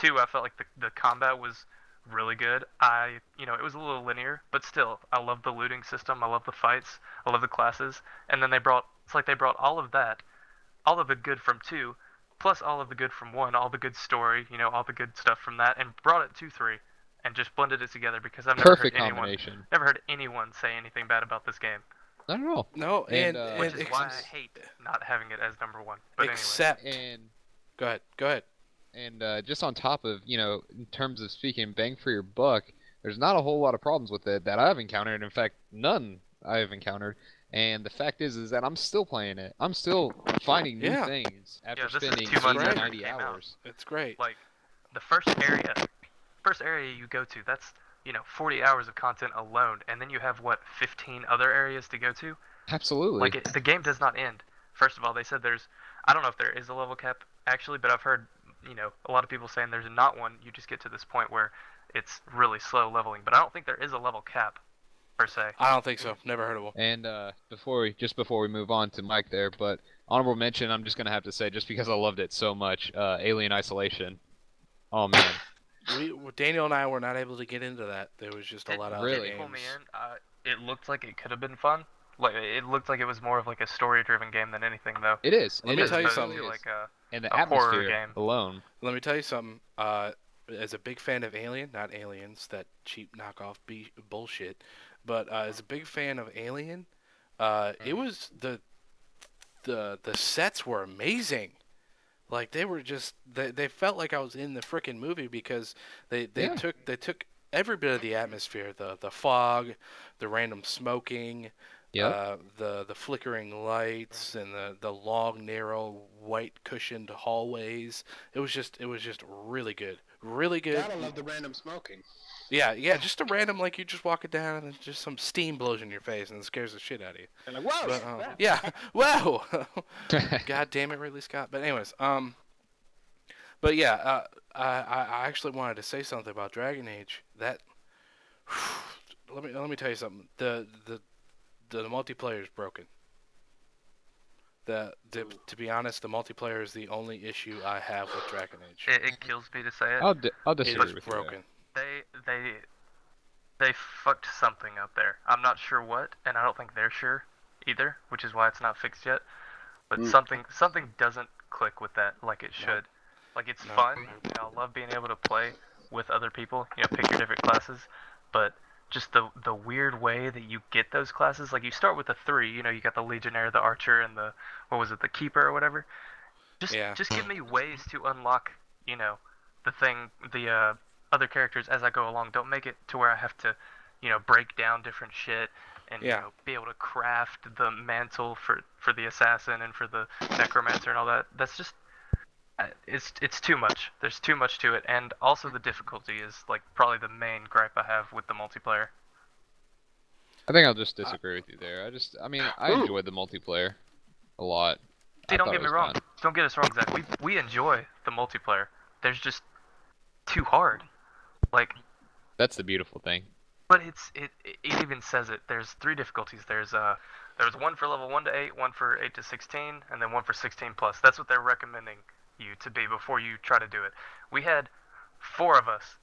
I felt like the combat was really good. It was a little linear, but still, I love the looting system. I love the fights. I love the classes. And then they brought all of that, all of the good from two, plus all of the good from one, all the good story, all the good stuff from that, and brought it to three, and just blended it together because Perfect combination. never heard anyone say anything bad about this game, Not at all. No, And which and is why I hate not having it as number one. But anyway, except. and Go ahead. Go ahead. and just on top of, in terms of speaking bang for your buck, there's not a whole lot of problems with it that I've encountered. In fact, none I've encountered. And the fact is that I'm still playing it. I'm still finding new Yeah. things after yeah, this is spending 2 months 80, great. after it 90 came out. hours. It's great. Like the first area you go to, that's 40 hours of content alone, and then you have what 15 other areas to go to. Absolutely. The game does not end. First of all, they said I don't know if there is a level cap actually, but I've heard a lot of people saying there's not one. You just get to this point where it's really slow leveling, but I don't think there is a level cap per se. I don't think so. Never heard of one. And before we move on to Mike there, but honorable mention, I'm just gonna have to say, just because I loved it so much, Alien Isolation. Oh man, Daniel and I were not able to get into that. There was just a It lot of Really? other pull me games. in. It looked like it could have been fun. Like it looked like it was more of like a story-driven game than anything, though. it is. Let It me is. tell It you As opposed something. to really is. like And the a horror atmosphere game. alone. Let me tell you something. As a big fan of Alien, not Aliens, that cheap knockoff bullshit, but as a big fan of Alien, it was the sets were amazing. Like they were just they felt like I was in the freaking movie because Yeah. they took every bit of the atmosphere, the fog, the random smoking, Yep. the flickering lights, and the long narrow white cushioned hallways. It was just really good, really good. Gotta love the random smoking. Yeah, just a random like you just walking down and then just some steam blows in your face and it scares the shit out of you. And like, whoa! But wow. yeah, whoa, God damn it, Ridley Scott. But anyways, but yeah, I actually wanted to say something about Dragon Age. That let me tell you something. The multiplayer is broken. To be honest, the multiplayer is the only issue I have with Dragon Age. It kills me to say it. I'll It disagree is with you there. broken. They they they fucked something up there. I'm not sure what, and I don't think they're sure either, which is why it's not fixed yet. But something doesn't click with that like it should. Like it's No. fun. I love being able to play with other people. Pick your different classes, but just the weird way that you get those classes. Like you start with the three. You got the Legionnaire, the Archer, and the what was it, the Keeper or whatever. Yeah. Just give me ways to unlock. The other characters as I go along. Don't make it to where I have to, break down different shit and Yeah. be able to craft the mantle for the assassin and for the necromancer and all that. That's just it's too much. There's too much to it, and also the difficulty is like probably the main gripe I have with the multiplayer. I think I'll just disagree with you there. I mean, I Ooh. enjoyed the multiplayer a lot. See, I don't thought get it me was wrong. fun. Don't get us wrong, Zach. We enjoy the multiplayer. There's just too hard. Like, That's the beautiful thing. but it even says it. There's three difficulties. There's one for level 1 to 8, one for 8 to 16, and then one for 16 plus. That's what they're recommending you to be before you try to do it. We had four of us,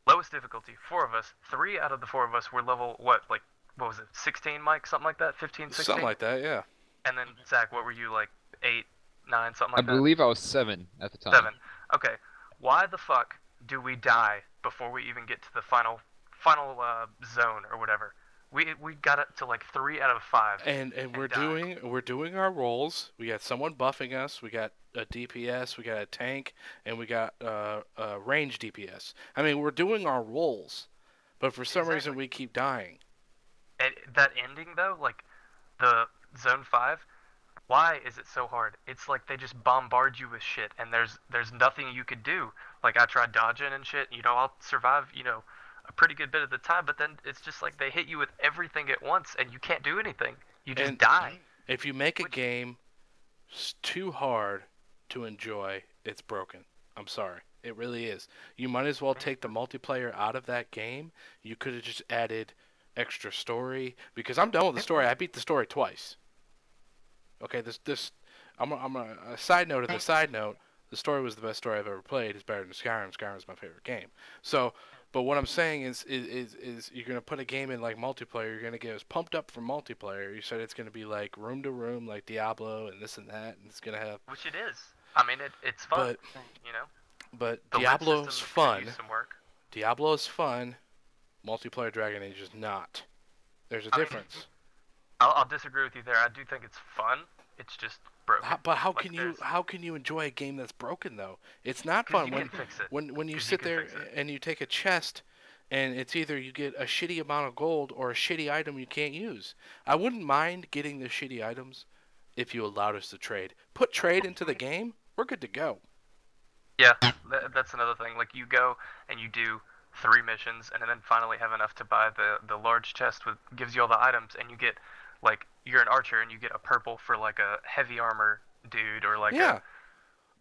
lowest difficulty, four of us. Three out of the four of us were level what was it, 16, Mike, something like that, 15, 16. Something like that. Yeah. And then Zach, what were you like 8, 9, something I like that? believe I was 7 at the time. 7. Okay. Why the fuck do we die before we even get to the final zone or whatever? We got it to like 3 out of 5. And we're died. doing our roles. We got someone buffing us. We got a DPS, we got a tank, and we got range DPS. I mean, we're doing our roles, but for some reason Exactly. we keep dying. And that ending though, like the Zone 5, why is it so hard? It's like they just bombard you with shit, and there's nothing you could do. Like I tried dodging and shit. I'll survive. A pretty good bit of the time, but then it's just like they hit you with everything at once, and you can't do anything. You just And die. if you make a Which game too hard to enjoy, it's broken. I'm sorry. It really is. You might as well take the multiplayer out of that game. You could have just added extra story because I'm done with the story. I beat the story twice. Okay, a side note of the side note. The story was the best story I've ever played. It's better than Skyrim. Skyrim's my favorite game. So, but what I'm saying is you're gonna put a game in like multiplayer. You're gonna get us pumped up for multiplayer. You said it's gonna be like room to room, like Diablo and this and that, and it's gonna have. which it is. I mean, it's fun. But You know, but the loot Diablo's systems could fun. use some work. Diablo's fun. Multiplayer Dragon Age is not. There's a I mean, difference. I'll disagree with you there. I do think it's fun. It's just broken. But how Like, can you enjoy a game that's broken though? It's not Because fun you can fix it. when you 'Cause sit can there fix it. and you take a chest and it's either you get a shitty amount of gold or a shitty item you can't use. I wouldn't mind getting the shitty items if you allowed us to trade. Put trade into the game, we're good to go. Yeah, that's another thing. Like you go and you do 3 missions, and then finally have enough to buy the large chest with gives you all the items, and you get like you're an archer and you get a purple for like a heavy armor dude, or like Yeah,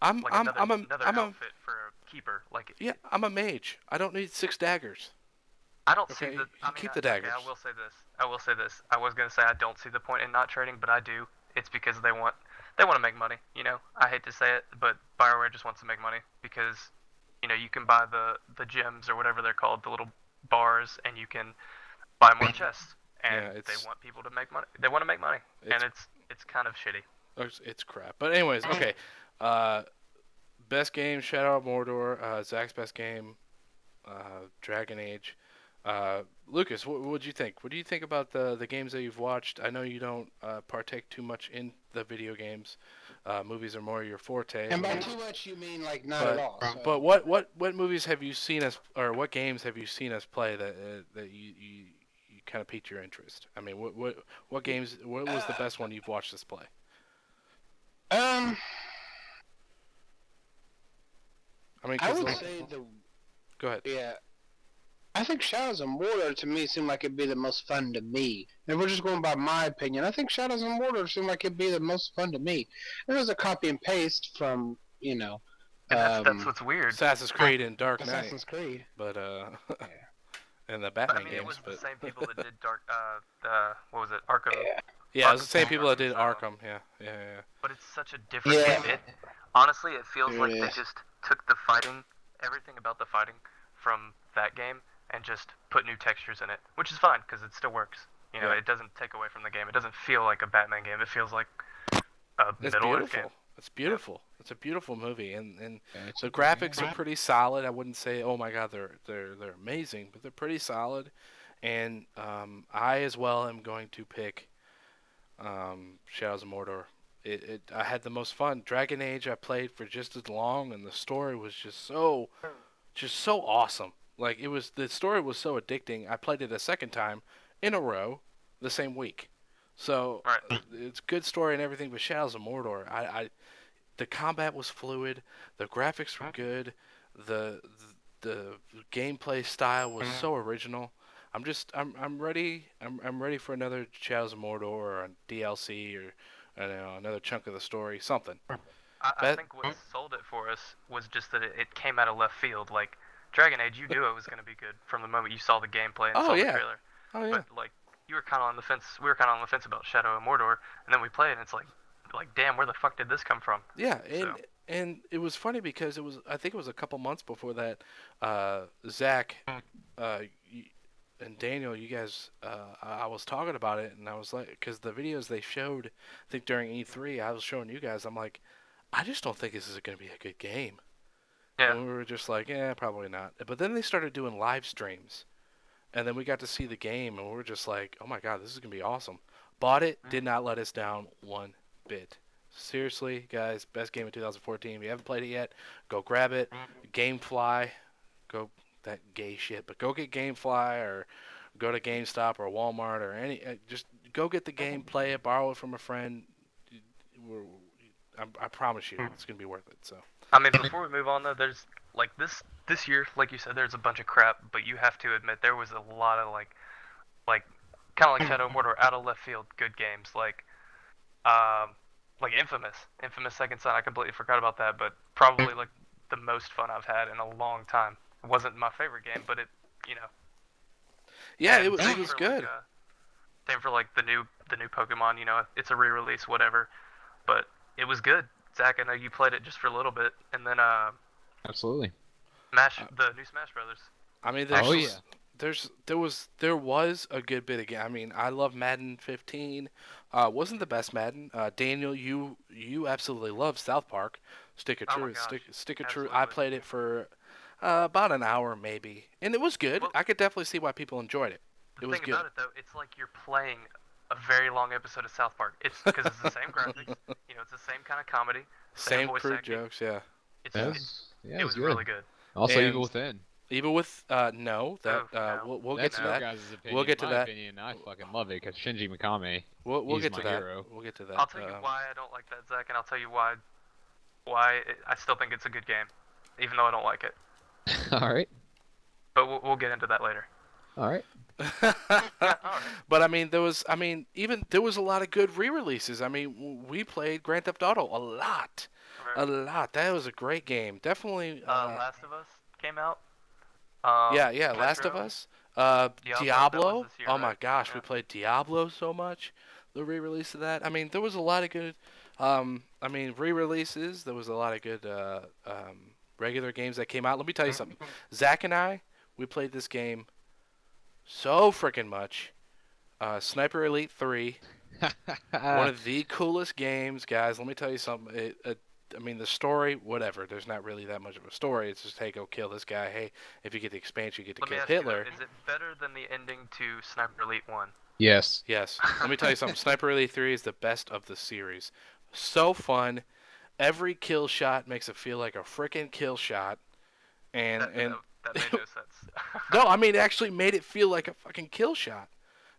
another I'm a outfit for a keeper. Like yeah, I'm a mage. I don't need 6 daggers. I don't see Okay, the. you I mean, keep the okay, daggers. I will say this. I will say this. I was gonna say I don't see the point in not trading, but I do. It's because they want to make money. I hate to say it, but Bioware just wants to make money because you can buy the gems or whatever they're called, the little bars, and you can buy more chests. And Yeah, they it's want people to make money. They want to make money, and it's it's kind of shitty. it's crap. But anyways, okay. Uh, best game Shadow of Mordor. Zach's best game, Dragon Age. Lucas, what would you think? What do you think about the games that you've watched? I know you don't partake too much in the video games. Movies are more your forte. And by too much, you mean like not at But all. So. but what movies have you seen us, or what games have you seen us play that you kind of piqued your interest? I mean, what games? What was the best one you've watched us play? Um, I mean, I 'cause would the- say go ahead. yeah. I think Shadows of Mordor to me seemed like it'd be the most fun to me. And if we're just going by my opinion, I think Shadows of Mordor seemed like it'd be the most fun to me. It was a copy and paste from, And that's what's weird. Assassin's Creed and Dark Knight, Assassin's Creed. but Yeah. and the But, Batman I mean, it games, was the but same people that did what was it, Arkham? Yeah. yeah, it was the same Arkham people that did Asylum. Arkham. Yeah. But it's such a different Yeah. game. Honestly, it feels It like they is. just took the fighting, everything about the fighting from that game, and just put new textures in it, which is fine because it still works. Yeah. It doesn't take away from the game. It doesn't feel like a Batman game. It feels like a It's Middle-earth beautiful. game. It's beautiful. It's a beautiful movie, and Yeah, it's the a good graphics game. are pretty solid. I wouldn't say, oh my god, they're amazing, but they're pretty solid. And I as well am going to pick Shadows of Mordor. I had the most fun. Dragon Age I played for just as long, and the story was just so awesome. Like the story was so addicting. I played it a second time in a row the same week. So Right. it's good story and everything, but Shadows of Mordor, the combat was fluid, the graphics were good, the the gameplay style was so original. I'm ready. I'm ready for another Shadows of Mordor or a DLC or another chunk of the story, something. I But- think what sold it for us was just that it came out of left field. Like Dragon Age, you knew it was going to be good from the moment you saw the gameplay and Oh, saw yeah. the trailer. Oh yeah. But like you were kind of on the fence. We were kind of on the fence about Shadow of Mordor, and then we played, and it's like damn, where the fuck did this come from? Yeah, So- and it was funny because I think it was a couple months before that. Zach, and Daniel, you guys, I was talking about it, and I was like, because the videos they showed, I think during E3, I was showing you guys. I'm like, I just don't think this is going to be a good game. Yeah. And we were just like, yeah, probably not. But then they started doing live streams, and then we got to see the game, and we were just like, oh my god, this is going to be awesome. Bought it, did not let us down one bit. Seriously, guys, best game of 2014. If you haven't played it yet, go grab it. GameFly, go that gay shit, but go get GameFly or go to GameStop or Walmart or any. Just go get the game, play it, borrow it from a friend. We're, I promise you, it's gonna be worth it. So. I mean, before we move on though, there's like this year, like you said, there's a bunch of crap, but you have to admit there was a lot of like kind of like Shadow of Mordor, out of left field good games, like Infamous Second Son. I completely forgot about that, but probably like the most fun I've had in a long time. It wasn't my favorite game, but it, you know. Yeah, And it same was for, good. Like, same for like the new Pokemon. You know, it's a re-release, whatever, but it was good. Zach, I know you played it just for a little bit, and then Absolutely. the new Smash Brothers. I mean, Oh, there's yeah. there was a good bit of game. I mean, I love Madden 15. Wasn't the best Madden. Daniel, you absolutely love South Park. Stick of Oh my Truth. gosh, Stick of Truth. I absolutely. played it for about an hour maybe, and it was good. Well, I could definitely see why people enjoyed it. the It was thing good. about it though, it's like you're playing a very long episode of South Park. It's because it's the same graphics, you know, it's the same kind of comedy, same Same voice crude acting. jokes, yeah. Yeah, It was really good. Also, And Evil Within. even with no, that Oh, no. we'll get That's to your that. guys' opinion. We'll get to My that. opinion, I fucking love it because Shinji Mikami. We'll He's get to my that. hero. We'll get to that. I'll tell you why I don't like that, Zach, and I'll tell you why I still think it's a good game, even though I don't like it. All right. But we'll get into that later. All right. Yeah, all right. But I mean, there was a lot of good re-releases. I mean, we played Grand Theft Auto a lot. That was a great game. Definitely. Last of Us came out. Yeah. Last of Metro. Us. That was Diablo. this year, Oh my right? gosh, Yeah. we played Diablo so much. The re-release of that. I mean, there was a lot of good. Re-releases. There was a lot of good regular games that came out. Let me tell you something. Zach and I, we played this game so freaking much. Sniper Elite 3. One of the coolest games, guys. Let me tell you something. I mean, the story, whatever. There's not really that much of a story. It's just, hey, go kill this guy. Hey, if you get the expansion, you get to Let me kill ask you Hitler. though, is it better than the ending to Sniper Elite 1? Yes. Yes. Let me tell you something. Sniper Elite 3 is the best of the series. So fun. Every kill shot makes it feel like a freaking kill shot. And That made no sense. no, I mean, it actually made it feel like a fucking kill shot.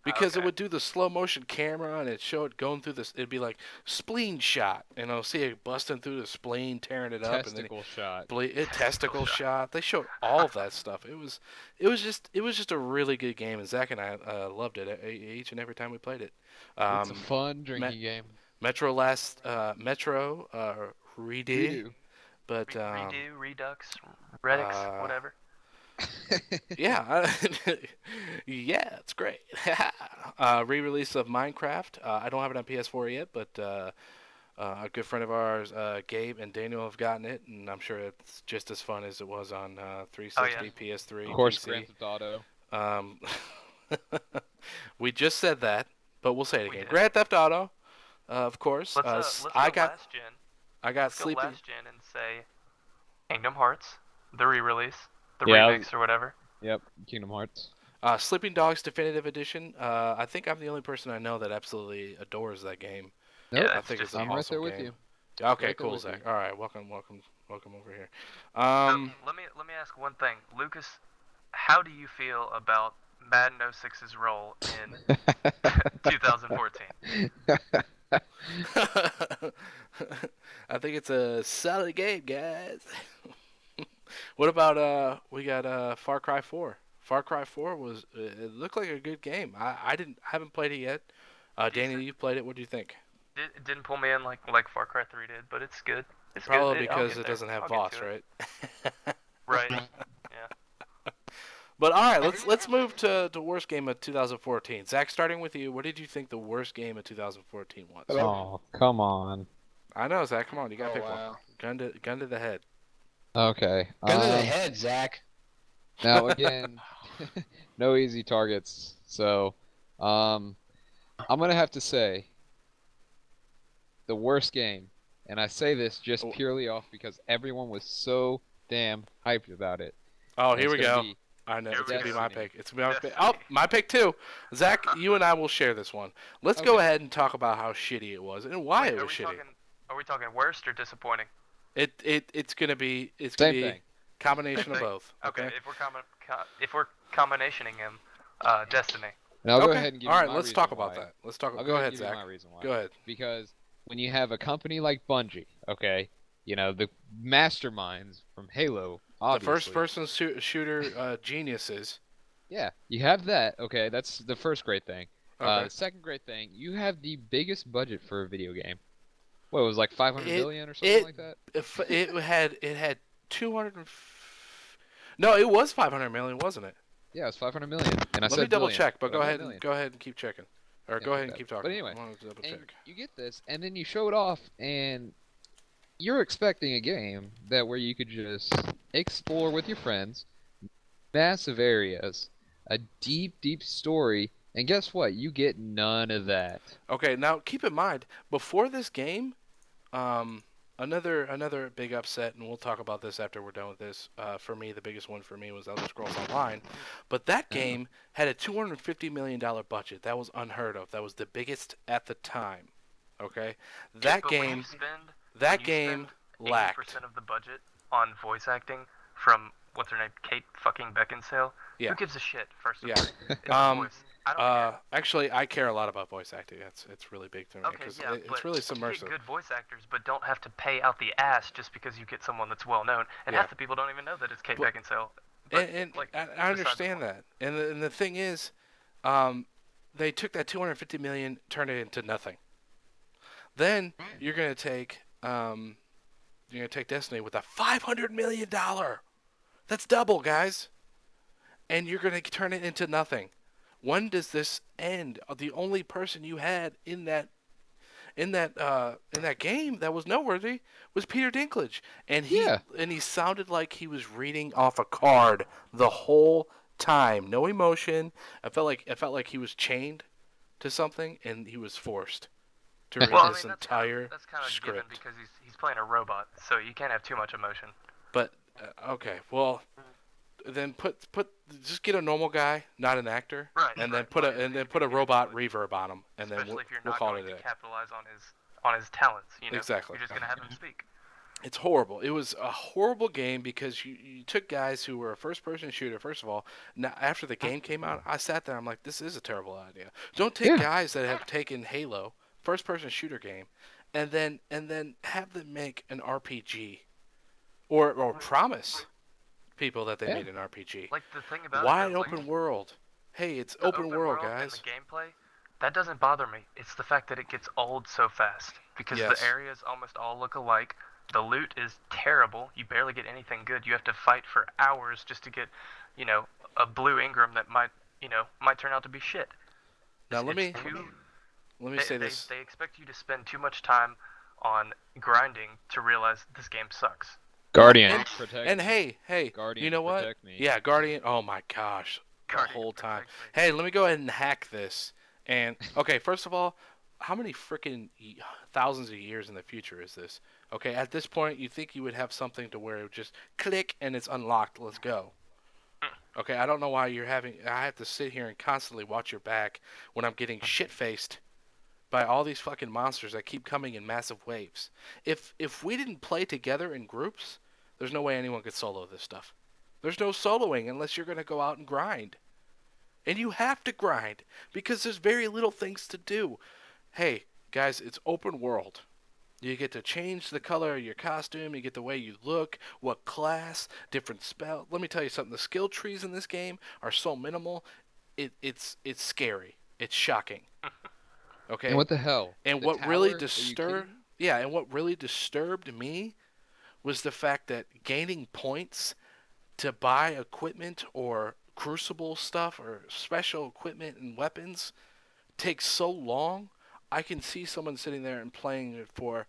Because it Okay. would do the slow motion camera and it'd show it going through this. It'd be like spleen shot, and I'll see it busting through the spleen, tearing it up, and then Testicle shot. testicle shot. They showed all of that stuff. It was just a really good game, and Zach and I loved it each and every time we played it. It's a fun drinking game. Metro redo, but Redo, Redux, Redux, whatever. yeah, yeah, it's great. Re-release of Minecraft. I don't have it on PS4 yet, but a good friend of ours, Gabe and Daniel, have gotten it, and I'm sure it's just as fun as it was on 360, PS3, Of course, PC. Grand Theft Auto. Um, we just said that, but we'll say it We again. did. Grand Theft Auto, of course. Let's go I got last gen. Sleepy. Go last gen and say Kingdom Hearts, the re-release, the Yeah. remix or whatever. Yep. Kingdom Hearts. Sleeping Dogs Definitive Edition. I think I'm the only person I know that absolutely adores that game. Yeah, Nope. I it's think just it's an I'm right awesome there with game. you. Okay, Right there cool, with Zach. you. All right, welcome over here. Let me ask one thing, Lucas. How do you feel about Madden 06's role in 2014? I think it's a solid game, guys. What about we got Far Cry 4. Far Cry 4 was it looked like a good game. I haven't played it yet. Danny, you played it. What do you think? It didn't pull me in like Far Cry 3 did, but it's good. It's Probably good. I'll because get it there. doesn't have I'll get boss, to it. right? Right. Yeah. But all right, let's move to the worst game of 2014. Zach, starting with you, what did you think the worst game of 2014 was? Hello? Oh, come on. I know, Zach. Come on, you gotta Oh, pick wow. one. Gun to the head. Okay. Gun to the head, Zach. Now again, no easy targets. So, I'm gonna have to say the worst game, and I say this just Oh. purely off because everyone was so damn hyped about it. Oh, And here it's we gonna go. be I know Here it's we gonna be my Destiny. pick. It's gonna be my pick. Destiny. Oh, my pick too. Zach, you and I will share this one. Let's go Okay. ahead and talk about how shitty it was and why Wait, it are was we shitty. talking Are we talking worst or disappointing? It's gonna be Same thing. combination of Same thing? both. Okay, Okay. if we're combinationing him, Destiny. And I'll go Okay. ahead and give All you right. my Let's reason talk about why. that. Let's talk. I'll go Go ahead and ahead, give you Zach. my reason why. Go ahead. Because when you have a company like Bungie, okay, you know, the masterminds from Halo, The first obviously. person shooter geniuses. Yeah, you have that. Okay, that's the first great thing. Okay. The second great thing, you have the biggest budget for a video game. What, it was like 500 It million or something it like that? if it had 200. No, it was 500 million, wasn't it? Yeah, it was 500 million. And I Let me said double billion, check, but but I meant million. go ahead and keep checking, or Yeah, go my ahead and bad. keep But talking. anyway, I want to double and check. you get this, and then you show it off, and you're expecting a game that where you could just explore with your friends, massive areas, a deep, deep story, and guess what? You get none of that. Okay, now keep in mind before this game, um, another big upset, and we'll talk about this after we're done with this. For me, the biggest one for me was Elder Scrolls Online, but that Oh. game had a $250 million budget. That was unheard of. That was the biggest at the time. Okay, that But game when that you game spend lacked. 80% of the budget on voice acting from what's her name, Kate fucking Beckinsale, Yeah. who gives a shit? First of Yeah. all, it's a Um, voice. I don't care. Actually, I care a lot about voice acting. It's really big to me Okay, because yeah, it's but really you get submersive. good voice actors, but don't have to pay out the ass just because you get someone that's well known. And Yeah. half the people don't even know that it's Kate But Beckinsale. But and like, I beside the understand point. that. And the thing is, um, they took that 250 million, turned it into nothing. Then you're gonna take Destiny with a 500 million dollar. That's double, guys. And you're gonna turn it into nothing. When does this end? The only person you had in that game that was noteworthy was Peter Dinklage, and Yeah. he sounded like he was reading off a card the whole time. No emotion. I felt like he was chained to something, and he was forced to read Well, I this mean entire that's kind of given script. because he's playing a robot, so you can't have too much emotion. But okay, well then just get a normal guy, not an actor, Right. and Right. then put Well, a Peter robot Dinklage, reverb on him, and then especially if you're we'll not call it going a to day. capitalize on his talents. You know, Exactly. you're just gonna have him speak. It's horrible. It was a horrible game because you took guys who were a first-person shooter. First of all, now after the game came out, I sat there. I'm like, this is a terrible idea. Don't take Yeah. guys that have taken Halo, first-person shooter game, and then have them make an RPG, or promise people that they Yeah. made an RPG. Like the thing about Wide it, though, like open world. Hey, it's the open world, world and the guys. gameplay, that doesn't bother me. It's the fact that it gets old so fast because the Yes. areas almost all look alike. The loot is terrible. You barely get anything good. You have to fight for hours just to get, you know, a blue Ingram that might turn out to be shit. Now It's too. let me They, say they, this. they expect you to spend too much time on grinding to realize this game sucks. Guardian, and, protect and me. hey, Guardian, you know what? protect me. Yeah, Guardian. Oh my gosh, the Guardian whole time. protects me. Hey, let me go ahead and hack this. And okay, first of all, how many freaking thousands of years in the future is this? Okay, at this point, you think you would have something to where it would just click and it's unlocked. Let's go. Okay, I don't know why I have to sit here and constantly watch your back when I'm getting shit faced by all these fucking monsters that keep coming in massive waves. If we didn't play together in groups, there's no way anyone could solo this stuff. There's no soloing unless you're going to go out and grind. And you have to grind because there's very little things to do. Hey, guys, it's open world. You get to change the color of your costume, you get the way you look, what class, different spell. Let me tell you something, the skill trees in this game are so minimal, it's scary. It's shocking. Okay? And what the hell? And The what tower? really Are you disturbed, kidding? yeah, and what really disturbed me was the fact that gaining points to buy equipment or crucible stuff or special equipment and weapons takes so long. I can see someone sitting there and playing it for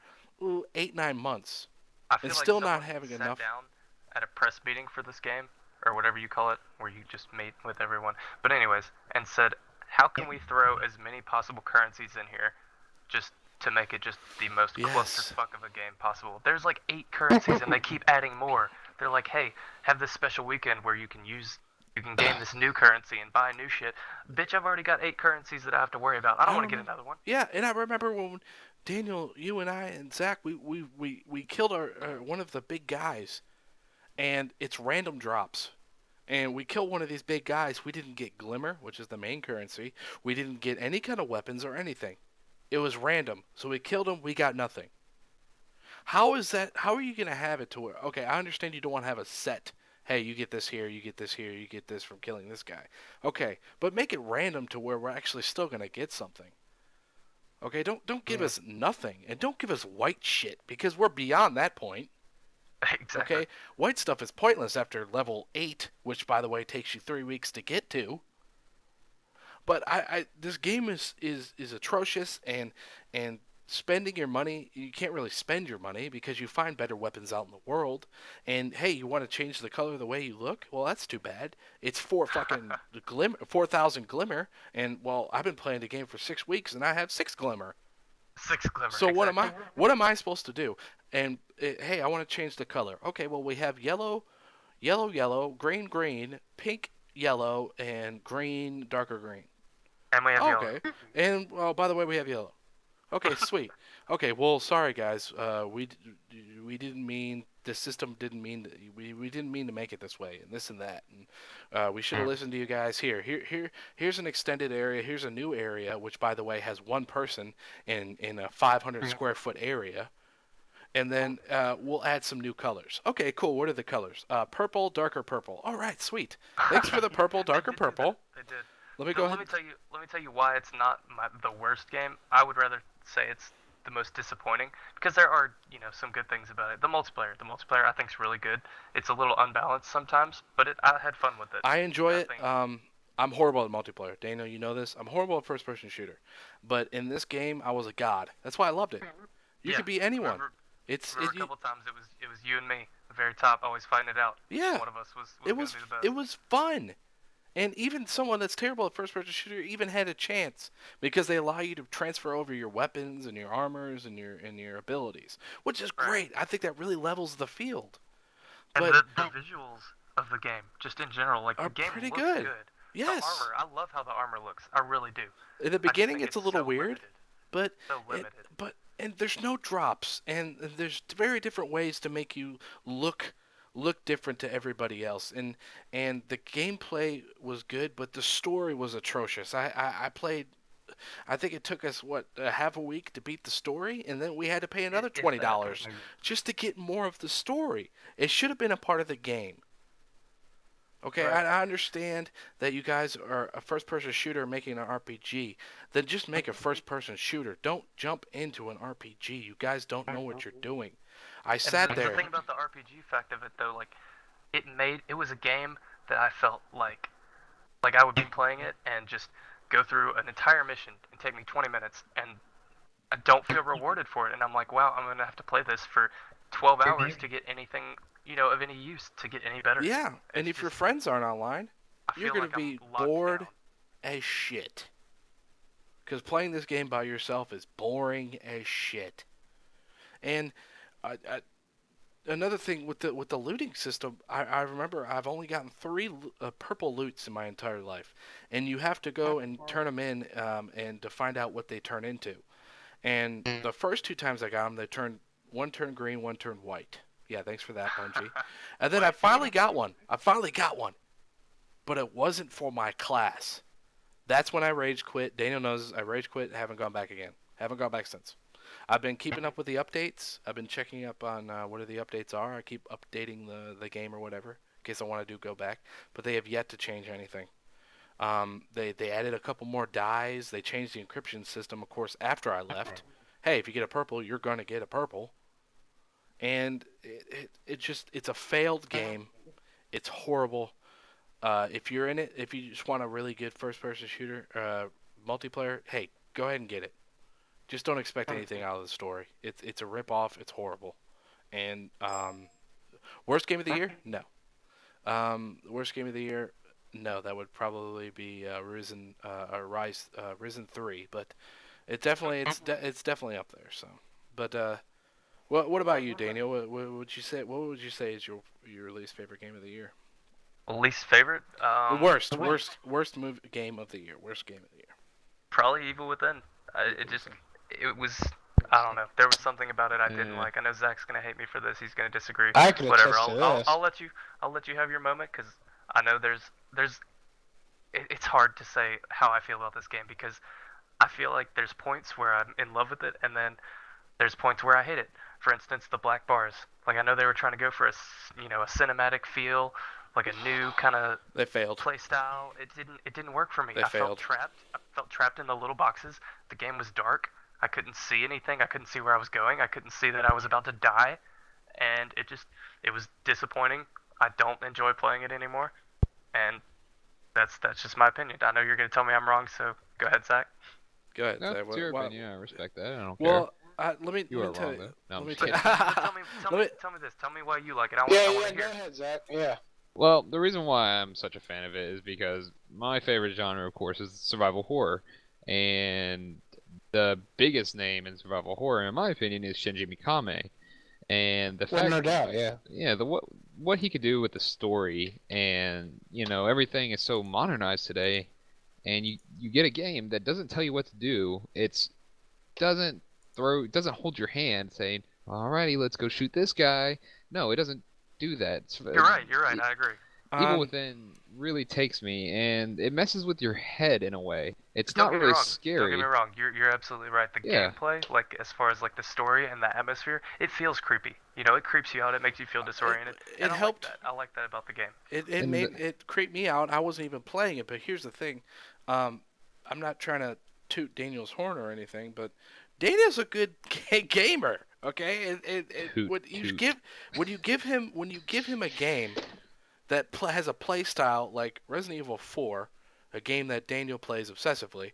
8 9 months I and feel like still not someone having sat enough. down at a press meeting for this game, or whatever you call it, where you just meet with everyone. But anyways, and said, how can we throw as many possible currencies in here, just to make it just the most Yes. clusterfuck of a game possible? There's like 8 currencies, and they keep adding more. They're like, hey, have this special weekend where you can gain this new currency and buy new shit. Bitch, I've already got 8 currencies that I have to worry about. I don't want to get another one. Yeah, and I remember when Daniel, you and I and Zach, we killed our one of the big guys, and it's random drops. And we kill one of these big guys. We didn't get glimmer, which is the main currency. We didn't get any kind of weapons or anything. It was random. So we killed him. We got nothing. How is that? How are you gonna have it to where? Okay, I understand you don't want to have a set. Hey, you get this here, you get this here, you get this from killing this guy. Okay, but make it random to where we're actually still gonna get something. Okay, don't give us nothing, and don't give us white shit because we're beyond that point. Exactly. Okay, white stuff is pointless after level 8, which by the way takes you 3 weeks to get to. But this game is atrocious, and spending your money, you can't really spend your money because you find better weapons out in the world. And hey, you want to change the color of the way you look? Well, that's too bad. It's 4,000 glimmer, and well, I've been playing the game for 6 weeks and I have 6 glimmer. 6 glimmer. So exactly. what am I supposed to do? And hey, I want to change the color. Okay, well we have yellow, yellow, green, green, pink, yellow, and green, darker green. And we have Oh, yellow. okay. And well, by the way, we have yellow. Okay, sweet. Okay, well, sorry guys. We didn't mean the system didn't mean we didn't mean to make it this way and this and that. And we should have listened to you guys. Here's an extended area. Here's a new area, which by the way has one person in a 500 square foot area. And then we'll add some new colors. Okay, cool. What are the colors? Purple, darker purple. All right, sweet. Thanks for the purple, darker They did do that. purple. They did. Let me So go let ahead. me tell you. Let me tell you why it's not the worst game. I would rather say it's the most disappointing because there are some good things about it. The multiplayer I think is really good. It's a little unbalanced sometimes, but I had fun with it. I enjoy I it. think- I'm horrible at multiplayer. Daniel, you know this. I'm horrible at first-person shooter. But in this game, I was a god. That's why I loved it. You Yeah, could be anyone. Remember, It's remember a couple times it was you and me, the very top, always fighting it out. yeah. One of us was It gonna was be the best. it was fun. And even someone that's terrible at first-person shooter even had a chance because they allow you to transfer over your weapons and your armors and your abilities, which is Right. great. I think that really levels the field. And But the visuals of the game, just in general, like are the game pretty looks good. good. Yes. The armor, I love how the armor looks. I really do. In the I just beginning, think it's a little so weird, limited. but So it, limited. and there's no drops, and there's very different ways to make you look different to everybody else, and the gameplay was good, but the story was atrocious. I played. I think it took us half a week to beat the story, and then we had to pay another If that. $20 just to get more of the story. It should have been a part of the game. Okay, Right. I understand that you guys are a first-person shooter making an RPG. Then just make a first-person shooter. Don't jump into an RPG. You guys don't know what you're doing. I And sat the there. thing about the RPG fact of it, though, like it was a game that I felt like I would be playing it and just go through an entire mission and take me 20 minutes, and I don't feel rewarded for it. And I'm like, wow, I'm gonna have to play this for 12 hours to get anything, of any use, to get any better. Yeah, and It's if your just- friends aren't online, I you're feel going like to be I'm locked bored down. as shit. Because playing this game by yourself is boring as shit. And another thing with the looting system, I remember I've only gotten 3 purple loots in my entire life, and you have to go and turn them in and to find out what they turn into. And the first 2 times I got them, one turned green, one turned white. Yeah, thanks for that, Bungie. And then I finally got one. But it wasn't for my class. That's when I rage quit. Daniel knows I rage quit. Haven't gone back again. Haven't gone back since. I've been keeping up with the updates. I've been checking up on what the updates are. I keep updating the game or whatever in case I want to go back. But they have yet to change anything. They added a couple more dyes. They changed the encryption system, of course, after I left. Hey, if you get a purple, you're going to get a purple. And it's a failed game. It's horrible. If you're in it, if you just want a really good first-person shooter, multiplayer, hey, go ahead and get it. Just don't expect anything out of the story. It's a rip-off. It's horrible. And worst game of the year? No. Worst game of the year? No, that would probably be Risen 3. But it's definitely up there. So, but what about you, Daniel? What would you say? What would you say is your least favorite game of the year? Least favorite? Worst game of the year. Worst game of the year. Probably Evil Within. It was. I don't know. There was something about it I didn't Yeah. like. I know Zach's gonna hate me for this. He's gonna disagree. I can Whatever. attest to I'll, this. I'll let you. I'll let you have your moment because I know there's. It's hard to say how I feel about this game because I feel like there's points where I'm in love with it, and then there's points where I hate it. For instance, the black bars. Like I know they were trying to go for a cinematic feel, like a new kind of They failed. play style. It didn't work for me. They I felt failed. trapped. I felt trapped in the little boxes. The game was dark. I couldn't see anything. I couldn't see where I was going. I couldn't see that I was about to die, and it was disappointing. I don't enjoy playing it anymore, and that's just my opinion. I know you're gonna tell me I'm wrong, so go ahead, Zach. Go ahead. That's Zach. your opinion. I respect that. I don't care. Well, let me You are tell wrong, you. though. No, I'm let me just tell kidding. you. Tell me this. Tell me why you like it. I Yeah, want yeah, to hear. go ahead, Zach. Yeah. Well, the reason why I'm such a fan of it is because my favorite genre, of course, is survival horror, and the biggest name in survival horror, in my opinion, is Shinji Mikami. And the Well, fact, no doubt, yeah. yeah, the what he could do with the story, and everything is so modernized today, and you get a game that doesn't tell you what to do. Doesn't hold your hand saying, "Alrighty, let's go shoot this guy." No, it doesn't do that. You're right. You're right. I agree. Evil Um, Within really takes me, and it messes with your head in a way. It's Don't not get me really wrong. scary. Don't get me wrong. You're absolutely right. The Yeah. gameplay, like as far as like the story and the atmosphere, it feels creepy. It creeps you out. It makes you feel disoriented. it And helped. I like that about the game. It And made it creeped me out. I wasn't even playing it, but here's the thing. I'm not trying to toot Daniel's horn or anything, but Daniel's a good gamer. Okay, Toot, when you toot. give him a game that has a play style like Resident Evil 4, a game that Daniel plays obsessively,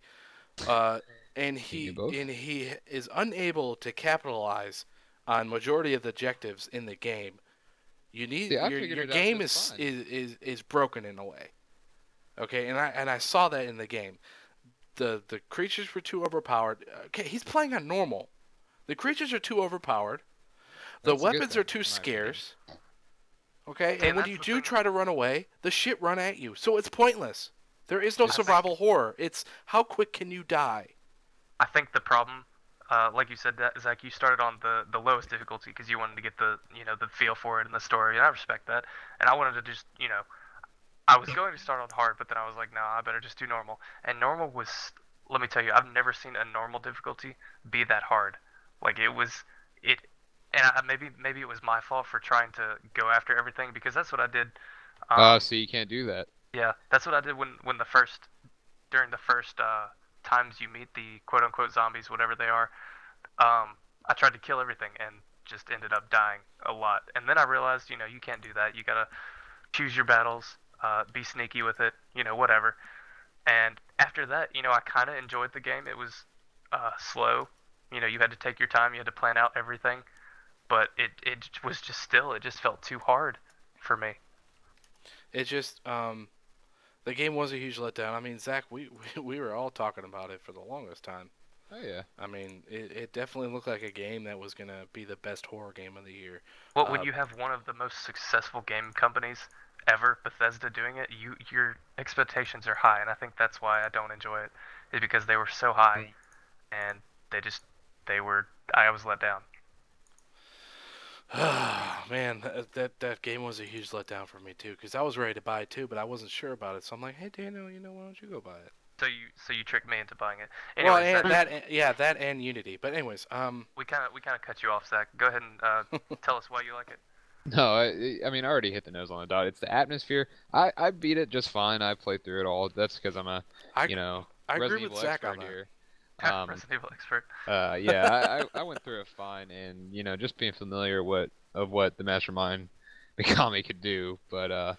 uh, and Can you do both? he is unable to capitalize on majority of the objectives in the game. You need See, I your figured your it out game just fine. is broken in a way. Okay, and I saw that in the game. The creatures were too overpowered. Okay, he's playing on normal. The creatures are too overpowered. The That's a good weapons thing, are too in my opinion. scarce. Okay, See, and when that's you the do thing. try to run away, the shit run at you. So it's pointless. There is no It's- survival horror. It's how quick can you die? I think the problem, like you said, that Zach, you started on the lowest difficulty because you wanted to get the feel for it and the story, and I respect that. And I wanted to just I was going to start on hard, but then I was like, nah, I better just do normal. And normal was, let me tell you, I've never seen a normal difficulty be that hard. Like it, and maybe it was my fault for trying to go after everything because that's what I did. So you can't do that. Yeah, that's what I did when during the first times you meet the quote unquote zombies, whatever they are. I tried to kill everything and just ended up dying a lot. And then I realized, you can't do that. You gotta choose your battles, be sneaky with it, whatever. And after that, I kind of enjoyed the game. It was slow. You had to take your time. You had to plan out everything. But it was just still, it just felt too hard for me. It just the game was a huge letdown. I mean, Zach, we were all talking about it for the longest time. Oh yeah. I mean, it definitely looked like a game that was gonna be the best horror game of the year. Well, when you have one of the most successful game companies ever, Bethesda, doing it, your expectations are high, and I think that's why I don't enjoy it. Is because they were so high, and I was let down. Man, that game was a huge letdown for me too, because I was ready to buy it too, but I wasn't sure about it. So I'm like, hey Daniel, why don't you go buy it? So you tricked me into buying it. Well, Anyways, and Zach, that and Unity. But anyways, we kind of cut you off, Zach. Go ahead and tell us why you like it. No, I mean I already hit the nose on the dot. It's the atmosphere. I beat it just fine. I played through it all. That's because I'm a I I agree Resident with Evil Zach on expert that. here. Resident Evil expert. Yeah, I went through it fine, and just being familiar of what the Mastermind Mikami could do. But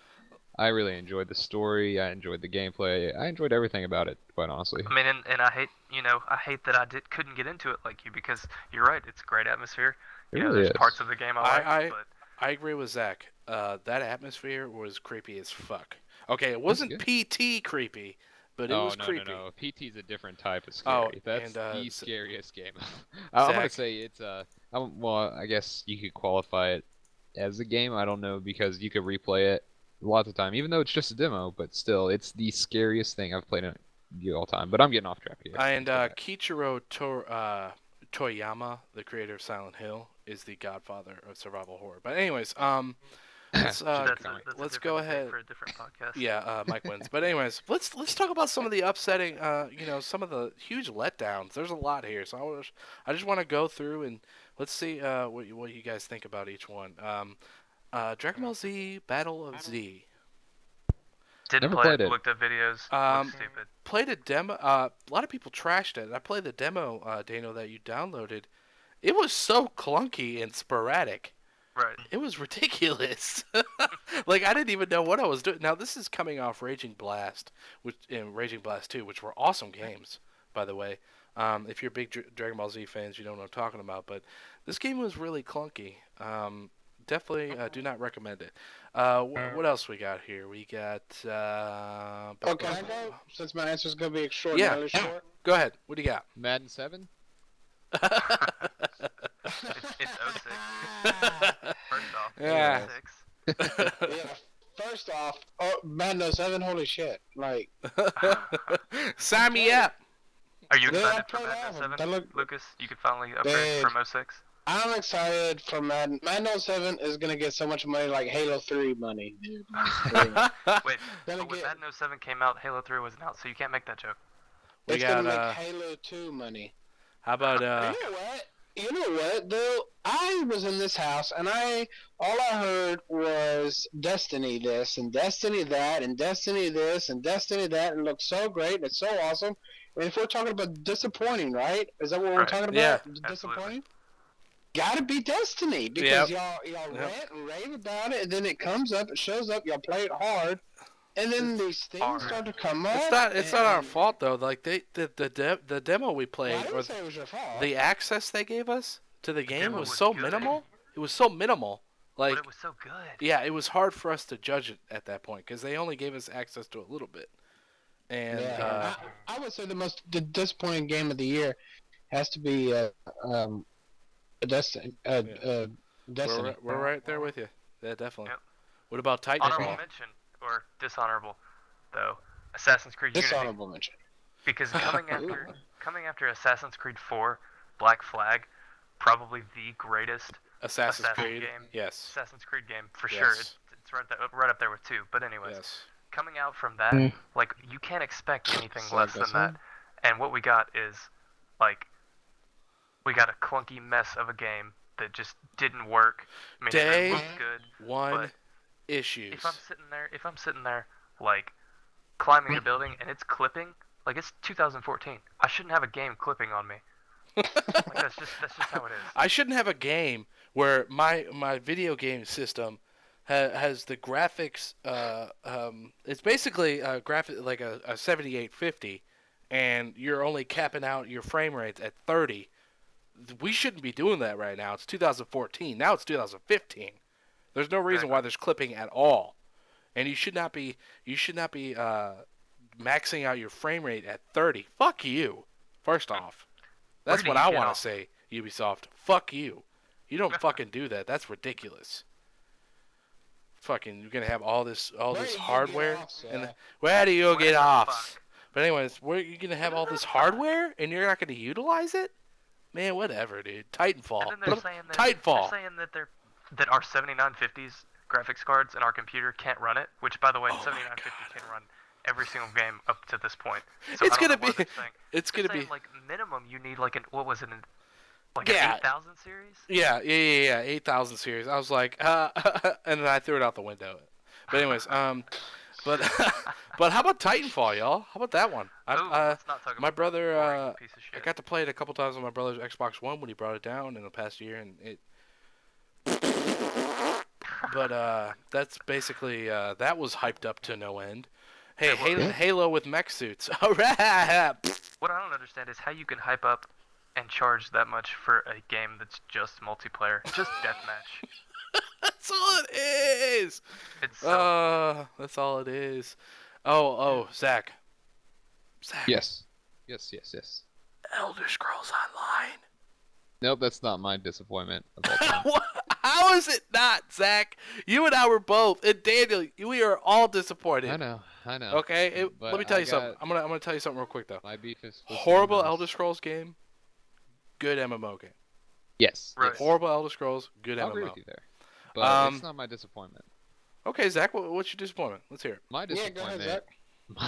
I really enjoyed the story. I enjoyed the gameplay. I enjoyed everything about it, quite honestly. I mean, and I hate that I couldn't get into it like you because you're right. It's great atmosphere. It really There's is. parts of the game I like, but I agree with Zach. That atmosphere was creepy as fuck. Okay, it wasn't good. PT creepy, but it Oh was creepy. no! PT's a different type of Oh, scary. That's and, the scariest game. I'm gonna Zach. say it's well, I guess you could qualify it as a game. I don't know because you could replay it lots of time, even though it's just a demo. But still, it's the scariest thing I've played in all time. But I'm getting off track here. And Kichiro Toyama, the creator of Silent Hill, is the godfather of survival horror. But anyways, let's That's a let's different go debate ahead. for a different podcast. Yeah, Mike wins. But anyways, let's talk about some of the upsetting, some of the huge letdowns. There's a lot here, so I just want to go through and let's see what you guys think about each one. Dragon Ball Z Battle of Z. Didn't Never play played it. Looked at videos. Um, Looked stupid. Played a demo. A lot of people trashed it. I played the demo, Daniel, that you downloaded. It was so clunky and sporadic. Right. It was ridiculous. Like I didn't even know what I was doing. Now this is coming off Raging Blast, and Raging Blast 2, which were awesome games, by the way. If you're big Dragon Ball Z fans, you know what I'm talking about. But this game was really clunky. Definitely do not recommend it. What else we got here? We got. Oh, can I go? Since my answer is going to be extraordinarily short. Go ahead. What do you got? Madden 7? It's 06. First off, Yeah. 06. Yeah, first off, Mando 7, holy shit. Like, Sign me up. Are you Yeah, I excited for played Madden all of them. 07, They look- Lucas? You could finally upgrade They- from 06? I'm excited for Madden. Mando 7 is going to get so much money like Halo 3 money. Dude. Wait, Gonna but when get- Madden 07 came out, Halo 3 wasn't out, so you can't make that joke. We It's got. going to make Halo 2 money. How about You know what? You know what, though? I was in this house, and all I heard was Destiny this, and Destiny that, and Destiny this, and Destiny that, and it looks so great, and it's so awesome. And if we're talking about disappointing, right? Is that what we're Right. talking about? Yeah. Disappointing? Gotta be Destiny, because y'all rant and rave about it, and then it comes up, it shows up, y'all play it hard, and then these things hard. start to come up. It's not our and- fault though. Like the demo we Well, I played, didn't or say it was your fault. the access they gave us to the game demo was was so good. minimal. It was so minimal. Like But it was so good. yeah, it was hard for us to judge it at that point because they only gave us access to a little bit. And Yeah, I would say the most disappointing game of the year has to be Destiny. Destiny. we're right there with you. Yeah, definitely. Yep. What about Honorable Titanfall? mention, or dishonorable, though, Assassin's Creed Unity. Dishonorable mention. Because coming after Assassin's Creed 4, Black Flag, probably the greatest Assassin's Assassin Creed. game. Yes. Assassin's Creed game for Yes. sure. It's right up there with 2. But anyways, Yes. coming out from that, Mm. like you can't expect anything So less I than guess that. And what we got is like we got a clunky mess of a game that just didn't work. I mean, Day it looked good. One But issues. If I'm sitting there like climbing a building and it's clipping, like it's 2014, I shouldn't have a game clipping on me. Like that's just how it is. I shouldn't have a game where my video game system has the graphics. It's basically a graphic like a 7850, and you're only capping out your frame rates at 30. We shouldn't be doing that right now. It's 2014. Now it's 2015. There's no reason why there's clipping at all, and you should not be maxing out your frame rate at 30. Fuck you. First off, that's Where what do you I get want off? to say. Ubisoft, fuck you. You don't fucking do that. That's ridiculous. Fucking, you're gonna have all this Where do you get hardware, off, and Zach? where do you Where get the off? fuck? But anyways, where you gonna have all this hardware and you're not gonna utilize it? Man, whatever, dude. Titanfall. And then they're saying that Titanfall. they're saying that our 7950s graphics cards in our computer can't run it. Which, by the way, Oh my 7950 God. can run every single game up to this point. So It's I don't gonna know what be- they're saying. It's They're gonna be. saying, like minimum you need like an like Yeah. an 8000 series. Yeah, 8,000 series. I was like, and then I threw it out the window. But anyways, but but how about Titanfall, y'all? How about that one? Ooh, let's not talk My about brother, boring piece of I shit. got to play it a couple times on my brother's Xbox One when he brought it down in the past year, and it. But that's basically that was hyped up to no end. Hey, It was. Halo with mech suits. All right. What I don't understand is how you can hype up and charge that much for a game that's just multiplayer, just deathmatch. That's all it is. It's so That's all it is. Oh, Zach. Yes. Elder Scrolls Online. Nope, that's not my disappointment of all time. What? How is it not, Zach? You and I were both, and Daniel, we are all disappointed. I know. Okay, But let me tell I you something. got- I'm gonna tell you something real quick though. My beef is with Horrible someone else. Elder Scrolls game. good MMO game. Yes. Right. Yes. Horrible Elder Scrolls, good I'll agree MMO. with you there. But it's Um, not my disappointment. Okay, Zach, what's your disappointment? Let's hear it. My Yeah, go ahead, disappointment. Zach.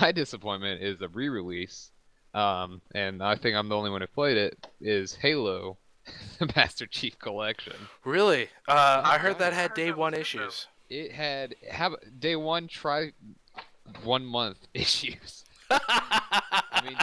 My disappointment is a re-release. And I think I'm the only one who played it. Is Halo, the Master Chief Collection. Really? I heard that I had heard day that was one good, issues. It had day one try 1 month issues. I mean,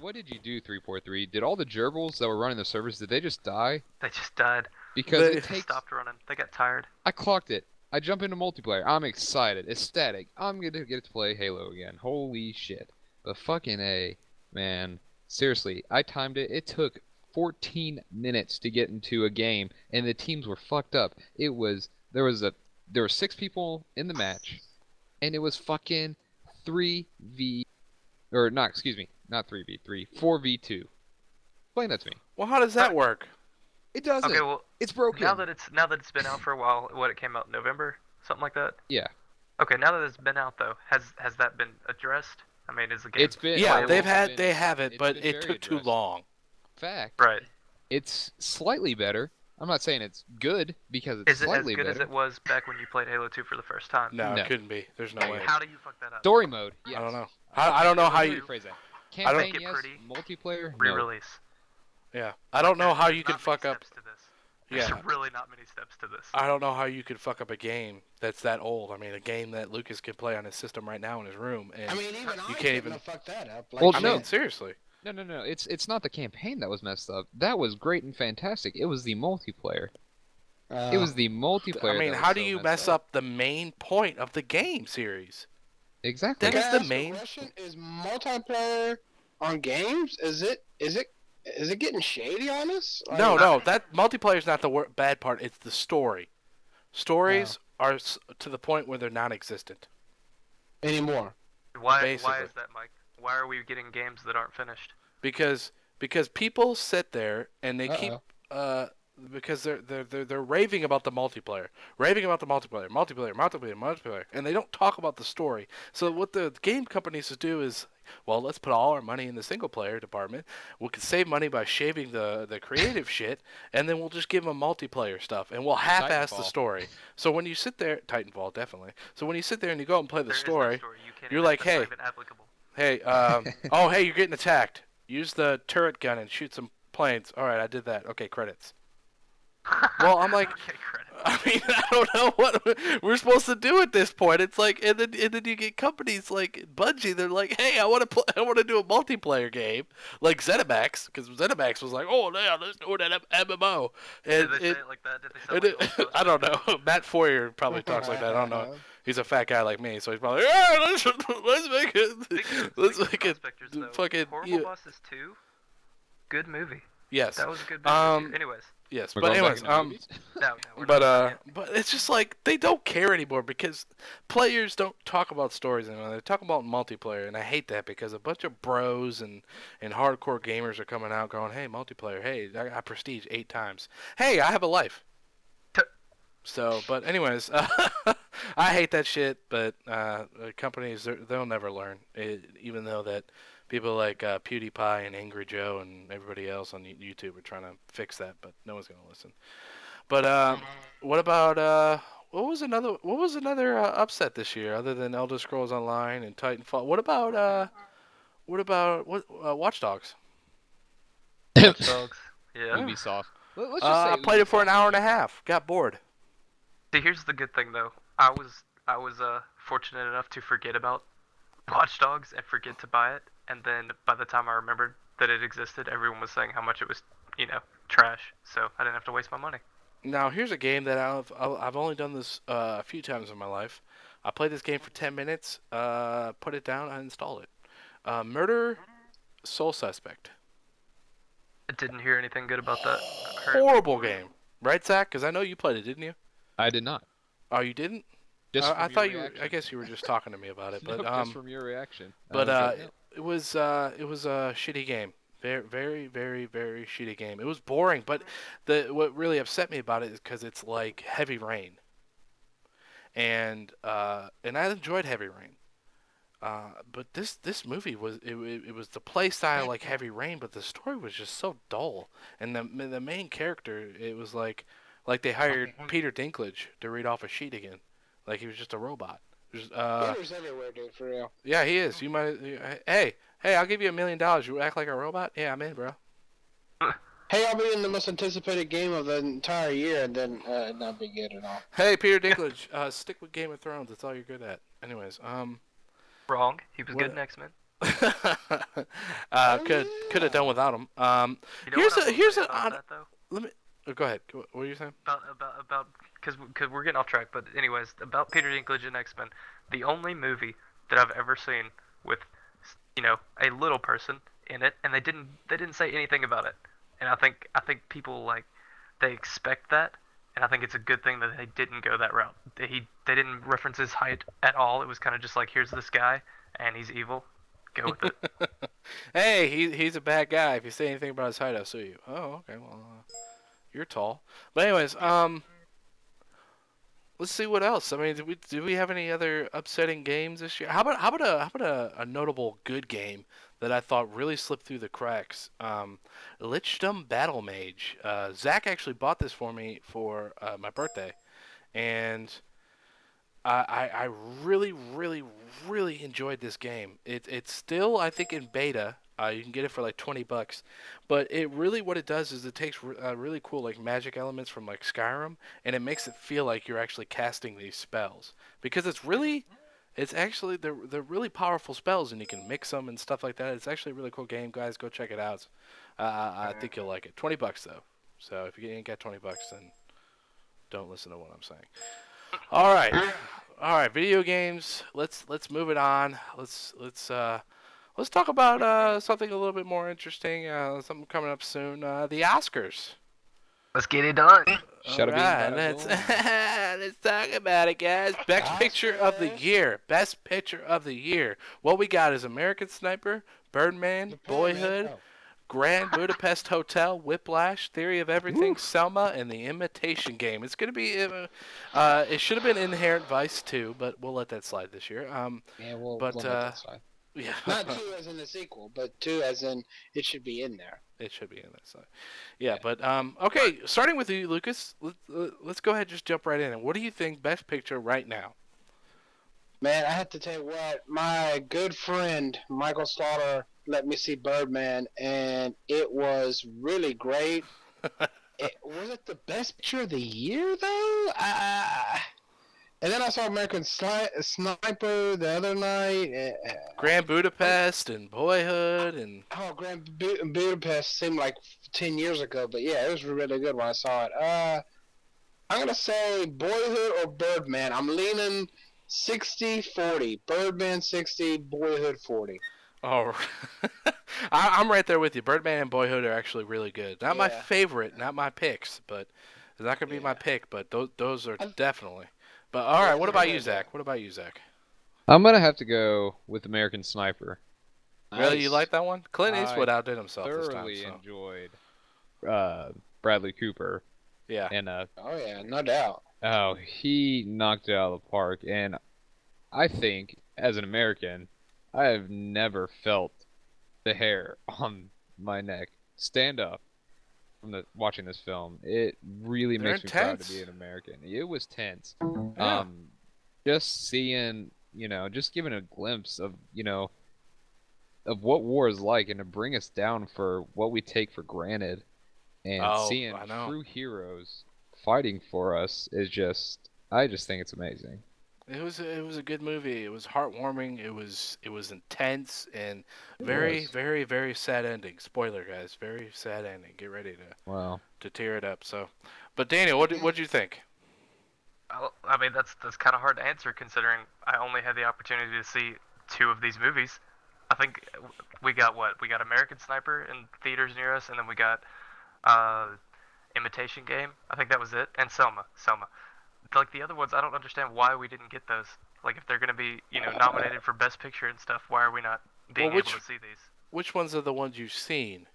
what did you do 343? Did all the gerbils that were running the servers, did they just die? They just died. Because They- it They takes. stopped running. They got tired. I clocked it. I jump into multiplayer. I'm excited, ecstatic. I'm gonna get to play Halo again. Holy shit! But fucking A, man. Seriously, I timed it. It took 14 minutes to get into a game, and the teams were fucked up. There were 6 people in the match, and it was fucking 3v, or not. Excuse me, not 3v3, 4v2. Explain that to me. Well, how does that work? It doesn't. Okay, well, It's broken. now that it's been out for a while, it came out in November, something like that. Yeah. Okay, now that it's been out though, has that been addressed? I mean, is the game It's been. Yeah, playable? they have it, it's but been it very took too addressed. long. Fact. right? It's slightly better. I'm not saying it's good because it's Is it as slightly good as better. it was back when you played Halo 2 for the first time? No, No. it couldn't be. There's no way. How do you fuck that up? Story mode. Yes. I don't know. I don't know how Let me you. rephrase that. I don't- Campaign, Make it yes. pretty. Multiplayer, no. Re-release. Yeah, I don't know how you There's could not many fuck up. steps to this. There's Yeah, really not many steps to this. I don't know how you could fuck up a game that's that old. I mean, a game that Lucas could play on his system right now in his room, and I mean, even I can't couldn't even- have fucked that up. Well, I no. mean, seriously. No. It's not the campaign that was messed up. That was great and fantastic. It was the multiplayer. It was the multiplayer. I mean, that how was do so you messed mess up the main point of the game series? Exactly. That is Can I the ask a main- question? Is multiplayer on games? Is it getting shady on us? No, that multiplayer is not the bad part. It's the story. Stories are to the point where they're non-existent. Anymore. Why basically. is that, Mike? Why are we getting games that aren't finished? Because people sit there and they keep because they're raving about the multiplayer, multiplayer, and they don't talk about the story. So what the game companies do is, well, let's put all our money in the single player department. We can save money by shaving the creative shit, and then we'll just give them multiplayer stuff, and we'll half-ass the Titanfall. story. So when you sit there, Titanfall definitely. So when you sit there and you go and play the There is no story, story. You can't you're even, like, that's not hey. even applicable. hey, oh hey, you're getting attacked. Use the turret gun and shoot some planes. All right, I did that. Okay, credits. Well, I'm like, Okay, credit. I mean, I don't know what we're supposed to do at this point. It's like, and then you get companies like Bungie. They're like, hey, I want to do a multiplayer game like ZeniMax, because ZeniMax was like, oh yeah, let's do an MMO. And Did they say it like that? Did they and sound like I don't know. Matt Foyer probably talks like that. I don't know. He's a fat guy like me, so he's probably, yeah, let's make it. Let's make it. Prospectors, though, Fucking Horrible Bosses 2. Good movie. Yes. That was a good movie. Um, Anyways, Yes, We're but going back anyways, into movies? no, we're not done yet. but it's just like they don't care anymore because players don't talk about stories anymore. They talk about multiplayer, and I hate that because a bunch of bros and hardcore gamers are coming out going, "Hey, multiplayer! Hey, I got prestige 8 times. Hey, I have a life." So, but anyways, I hate that shit. But companies, they'll never learn, even though that people like PewDiePie and Angry Joe and everybody else on YouTube are trying to fix that, but no one's gonna listen. But what about what was another upset this year other than Elder Scrolls Online and Titanfall? What about Watch Dogs? Watch Dogs. Yeah. Ubisoft. Let's just I say played it for an Ubisoft hour in and a general. half. Got bored. See, here's the good thing though. I was fortunate enough to forget about Watch Dogs and forget to buy it, and then by the time I remembered that it existed, everyone was saying how much it was, trash. So I didn't have to waste my money. Now here's a game that I've only done this a few times in my life. I played this game for 10 minutes, put it down, I installed it. Murder Soul Suspect. I didn't hear anything good about that. I heard- Horrible game, right, Zach? Because I know you played it, didn't you? I did not. Oh, you didn't? Just I from your thought you. reaction. I guess you were just talking to me about it, but Nope, just from your reaction. I but was like, no. it was a shitty game. Very, very, very, very shitty game. It was boring, but what really upset me about it is because it's like Heavy Rain, and I enjoyed Heavy Rain. But this movie it was the play style like Heavy Rain, but the story was just so dull. And the main character, it was like they hired Peter Dinklage to read off a sheet again, like he was just a robot. Peter's everywhere, dude. For real. Yeah, he is. Hey, I'll give you $1 million. You act like a robot? Yeah, I'm in, bro. Hey, I'll be in the most anticipated game of the entire year, and then not be good at all. Hey, Peter Dinklage, stick with Game of Thrones. That's all you're good at. Anyways, Wrong. He was What- good in X-Men. could have done without him. You know what I will Here's say an about odd. that though? Let me. Go ahead. What were you saying? About because we're getting off track. But anyways, about Peter Dinklage and X-Men, the only movie that I've ever seen with a little person in it, and they didn't say anything about it. And I think people like they expect that, and I think it's a good thing that they didn't go that route. They didn't reference his height at all. It was kind of just like, here's this guy, and he's evil. Go with it. Hey, he's a bad guy. If you say anything about his height, I'll sue you. Oh, okay. Well, you're tall. But anyways, let's see what else. I mean, do we have any other upsetting games this year? How about a notable good game that I thought really slipped through the cracks? Lichdom Battle Mage. Zach actually bought this for me for my birthday, and I really, really, really enjoyed this game. It's still, I think, in beta. You can get it for like $20, but what it does is it takes really cool like magic elements from like Skyrim, and it makes it feel like you're actually casting these spells because it's actually they're really powerful spells, and you can mix them and stuff like that. It's actually a really cool game, guys. Go check it out. I think you'll like it. $20 though, so if you ain't got $20, then don't listen to what I'm saying. All right, video games. Let's move it on. Let's talk about something a little bit more interesting. Something coming up soon. The Oscars. Let's get it done. Shut All up, right, let's talk about it, guys. Best Picture of the Year. Best Picture of the Year. What we got is American Sniper, Birdman, Boyhood, Grand Budapest Hotel, Whiplash, Theory of Everything, Selma, and The Imitation Game. It's gonna be. It should have been Inherent Vice too, but we'll let that slide this year. Yeah, we'll But, let that slide. Yeah. Not 2 as in the sequel, but 2 as in it should be in there. It should be in that slide. Yeah, but okay. Starting with you, Lucas. Let's go ahead and just jump right in. What do you think Best Picture right now? Man, I have to tell you what, my good friend Michael Slaughter let me see Birdman, and it was really great. Was it the best picture of the year, though? And then I saw American Sniper the other night. Grand Budapest and Boyhood and Grand Budapest seemed like 10 years ago, but yeah, it was really good when I saw it. I'm going to say Boyhood or Birdman. I'm leaning 60-40. Birdman 60, Boyhood 40. oh, I'm right there with you. Birdman and Boyhood are actually really good. Not my favorite, not my picks, but it's not going to be my pick. But those are definitely. But all right, what about you, Zach? I'm gonna have to go with American Sniper. Really, you like that one? Clint Eastwood outdid himself this time. Thoroughly So. enjoyed Bradley Cooper. Yeah. And Oh yeah, no doubt. oh, he knocked it out of the park. And I think, as an American, I have never felt the hair on my neck stand up from watching this film. It really They're makes me proud intense. to be an American. It was tense. Yeah. Just seeing, just giving a glimpse of, of what war is like, and to bring us down for what we take for granted, and seeing I know. true heroes fighting for us I just think it's amazing. It was a good movie. It was heartwarming. It was intense and very, very, very sad ending. Spoiler, guys. Very sad ending. Get ready Wow. to tear it up. So, but Daniel, what'd you think? I mean, that's kind of hard to answer considering I only had the opportunity to see 2 of these movies. I think we got American Sniper in theaters near us, and then we got Imitation Game. I think that was it, and Selma. Like the other ones, I don't understand why we didn't get those. Like if they're gonna be, nominated for Best Picture and stuff, why are we not being able to see these? Which ones are the ones you've seen?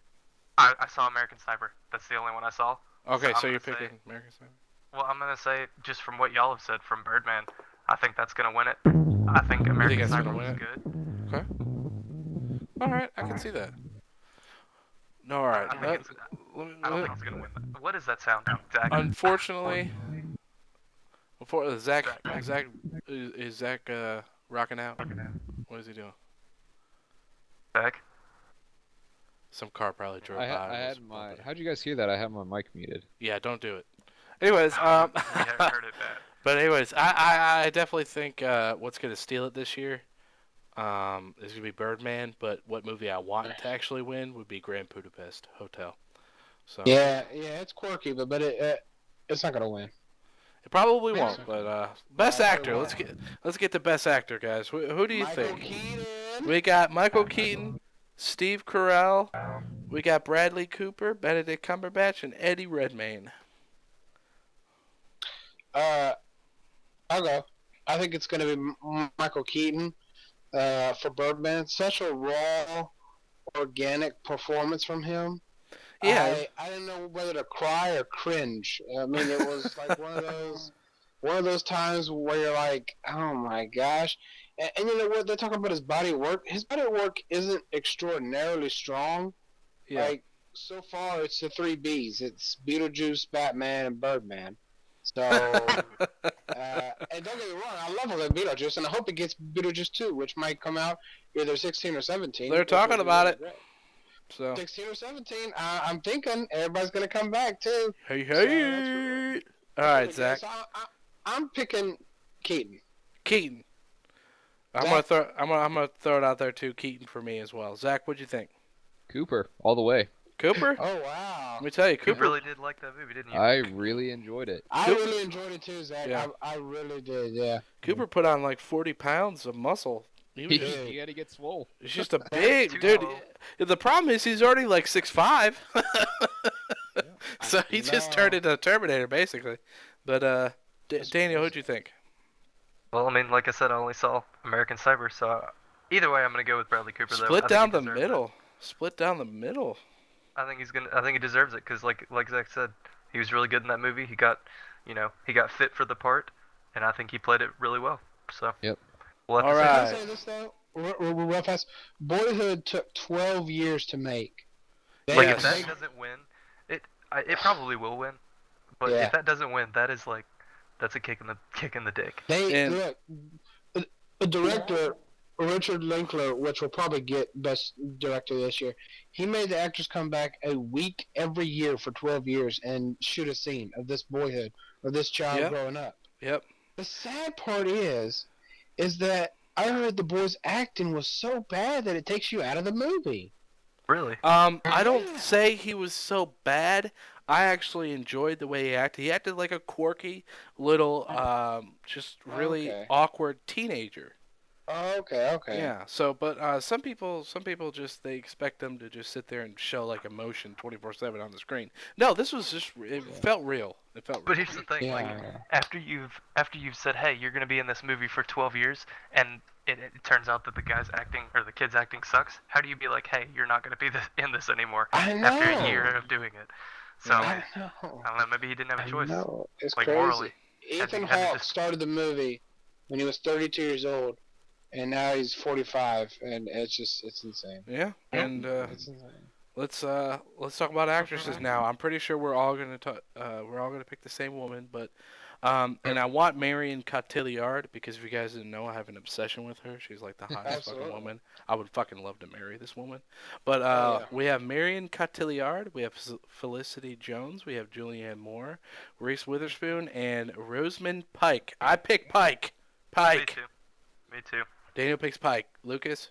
I saw American Sniper. That's the only one I saw. Okay, so I'm you're gonna picking American Sniper. Well, I'm gonna say just from what y'all have said from Birdman, I think that's gonna win it. I think American that's gonna Sniper win was it? good. Okay. All right, I can see that. No, all right. I think it's. I don't think it's gonna win that. What does that sound, Zach? Unfortunately, before Zach, Zach. is Zach rocking out? What is he doing? Zach. Some car probably drove by. I and was had my. bumping it. How'd you guys hear that? I had my mic muted. Yeah, don't do it. Anyways, We heard it bad. but anyways, I definitely think what's gonna steal it this year is gonna be Birdman. But what movie I want to actually win would be Grand Budapest Hotel. So Yeah, it's quirky, but it's not gonna win. it probably Yeah. won't. But best Yeah, it actor. won't. Let's get the best actor, guys. Who do you Michael think? Keaton. We got Michael Keaton, Steve Carell. We got Bradley Cooper, Benedict Cumberbatch, and Eddie Redmayne. I'll go. I think it's gonna be Michael Keaton for Birdman. Such a raw, organic performance from him. Yeah, I didn't know whether to cry or cringe. I mean, it was like one of those times where you're like, oh my gosh. And you know what? They're talking about his body of work. His body of work isn't extraordinarily strong. yeah. Like, so far, it's the three Bs. It's Beetlejuice, Batman, and Birdman. So, and don't get me wrong, I love him Beetlejuice, and I hope it gets Beetlejuice 2, which might come out either 16 or 17. They're which talking would be about really it. great. So 16 or 17, I'm thinking everybody's going to come back, too. hey. that's All right, Really Zach. good. So I'm picking Keaton. Keaton. I'm Zach? gonna throw it out there too. Keaton for me as well. Zach, what'd you think? Cooper, all the way. Cooper? Oh, wow. Let me tell you, You Cooper. really did like that movie, didn't you? I really enjoyed it. I Cooper- really enjoyed it, too, Zach. Yeah. I really did, yeah. Cooper put on like 40 pounds of muscle. He was just, You gotta get swole. he's just a big Too dude. tall. The problem is he's already like 6'5". So he just No. turned into a Terminator basically. But Daniel, who'd you think? Well, I mean, like I said, I only saw American Sniper, so either way, I'm gonna go with Bradley Cooper. Though. I Split think down he the deserves middle. Split down the middle. It. I think he's gonna. I think he deserves it because, like Zach said, he was really good in that movie. He got, he got fit for the part, and I think he played it really well. So. Yep. We'll have All to see. Can I right. say this, though? Real fast. Boyhood took 12 years to make. Like Yes. if that doesn't win, it probably will win. But Yeah. if that doesn't win, that's a kick in the dick. And- Look, the director Richard Linklater, which will probably get best director this year, he made the actors come back a week every year for 12 years and shoot a scene of this boyhood or this child Yep. growing up. Yep. The sad part is that I heard the boy's acting was so bad that it takes you out of the movie. Really? I don't Yeah. say he was so bad. I actually enjoyed the way he acted. He acted like a quirky little, just really Okay. awkward teenager. Oh, okay. Yeah. So, but some people just they expect them to just sit there and show like emotion 24/7 on the screen. No, this was just it felt real. It felt But real. here's the thing, Yeah. like after you've said, hey, you're gonna be in this movie for 12 years, and it turns out that the guy's acting or the kid's acting sucks. How do you be like, hey, you're not gonna be in this anymore I know. after a year of doing it? So I I know. don't know, maybe he didn't have a choice. I know. It's Like crazy. morally. Ethan Had to Hawke just- started the movie when he was 32 years old, and now he's 45, and it's insane. Yeah. And It's insane. let's talk about actresses now. I'm pretty sure we're all gonna pick the same woman, but and I want Marion Cotillard because if you guys didn't know, I have an obsession with her. She's like the hottest fucking Absolutely. woman. I would fucking love to marry this woman. But Oh, yeah. we have Marion Cotillard, we have Felicity Jones, we have Julianne Moore, Reese Witherspoon, and Rosamund Pike. I pick Pike. Me Pike. too. Me too. Daniel picks Pike. Lucas.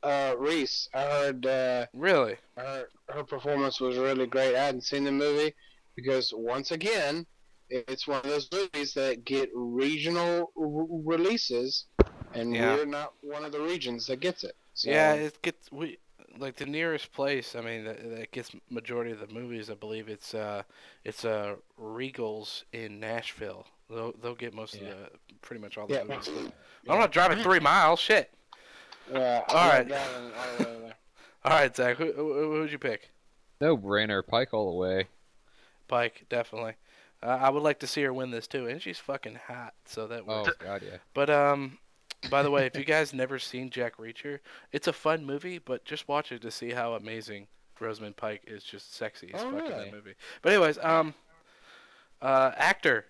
Reese, I heard Really? her performance was really great. I hadn't seen the movie because once again, it's one of those movies that get regional releases, and Yeah. we're not one of the regions that gets it. So, Yeah, it gets like the nearest place. I mean, that gets majority of the movies. I believe it's Regals in Nashville. They'll get most of the pretty much all the Yeah. movies. I'm not driving 3 miles. Shit. Yeah, All right. all the way there. All right, Zach. Who'd you pick? No brainer. Pike all the way. Pike, definitely. I would like to see her win this too, and she's fucking hot, so that Oh works. God, yeah. But by the way, if you guys never seen Jack Reacher, it's a fun movie, but just watch it to see how amazing Rosamund Pike is. Just sexy as Oh, fuck in really? that movie. But anyways, actor.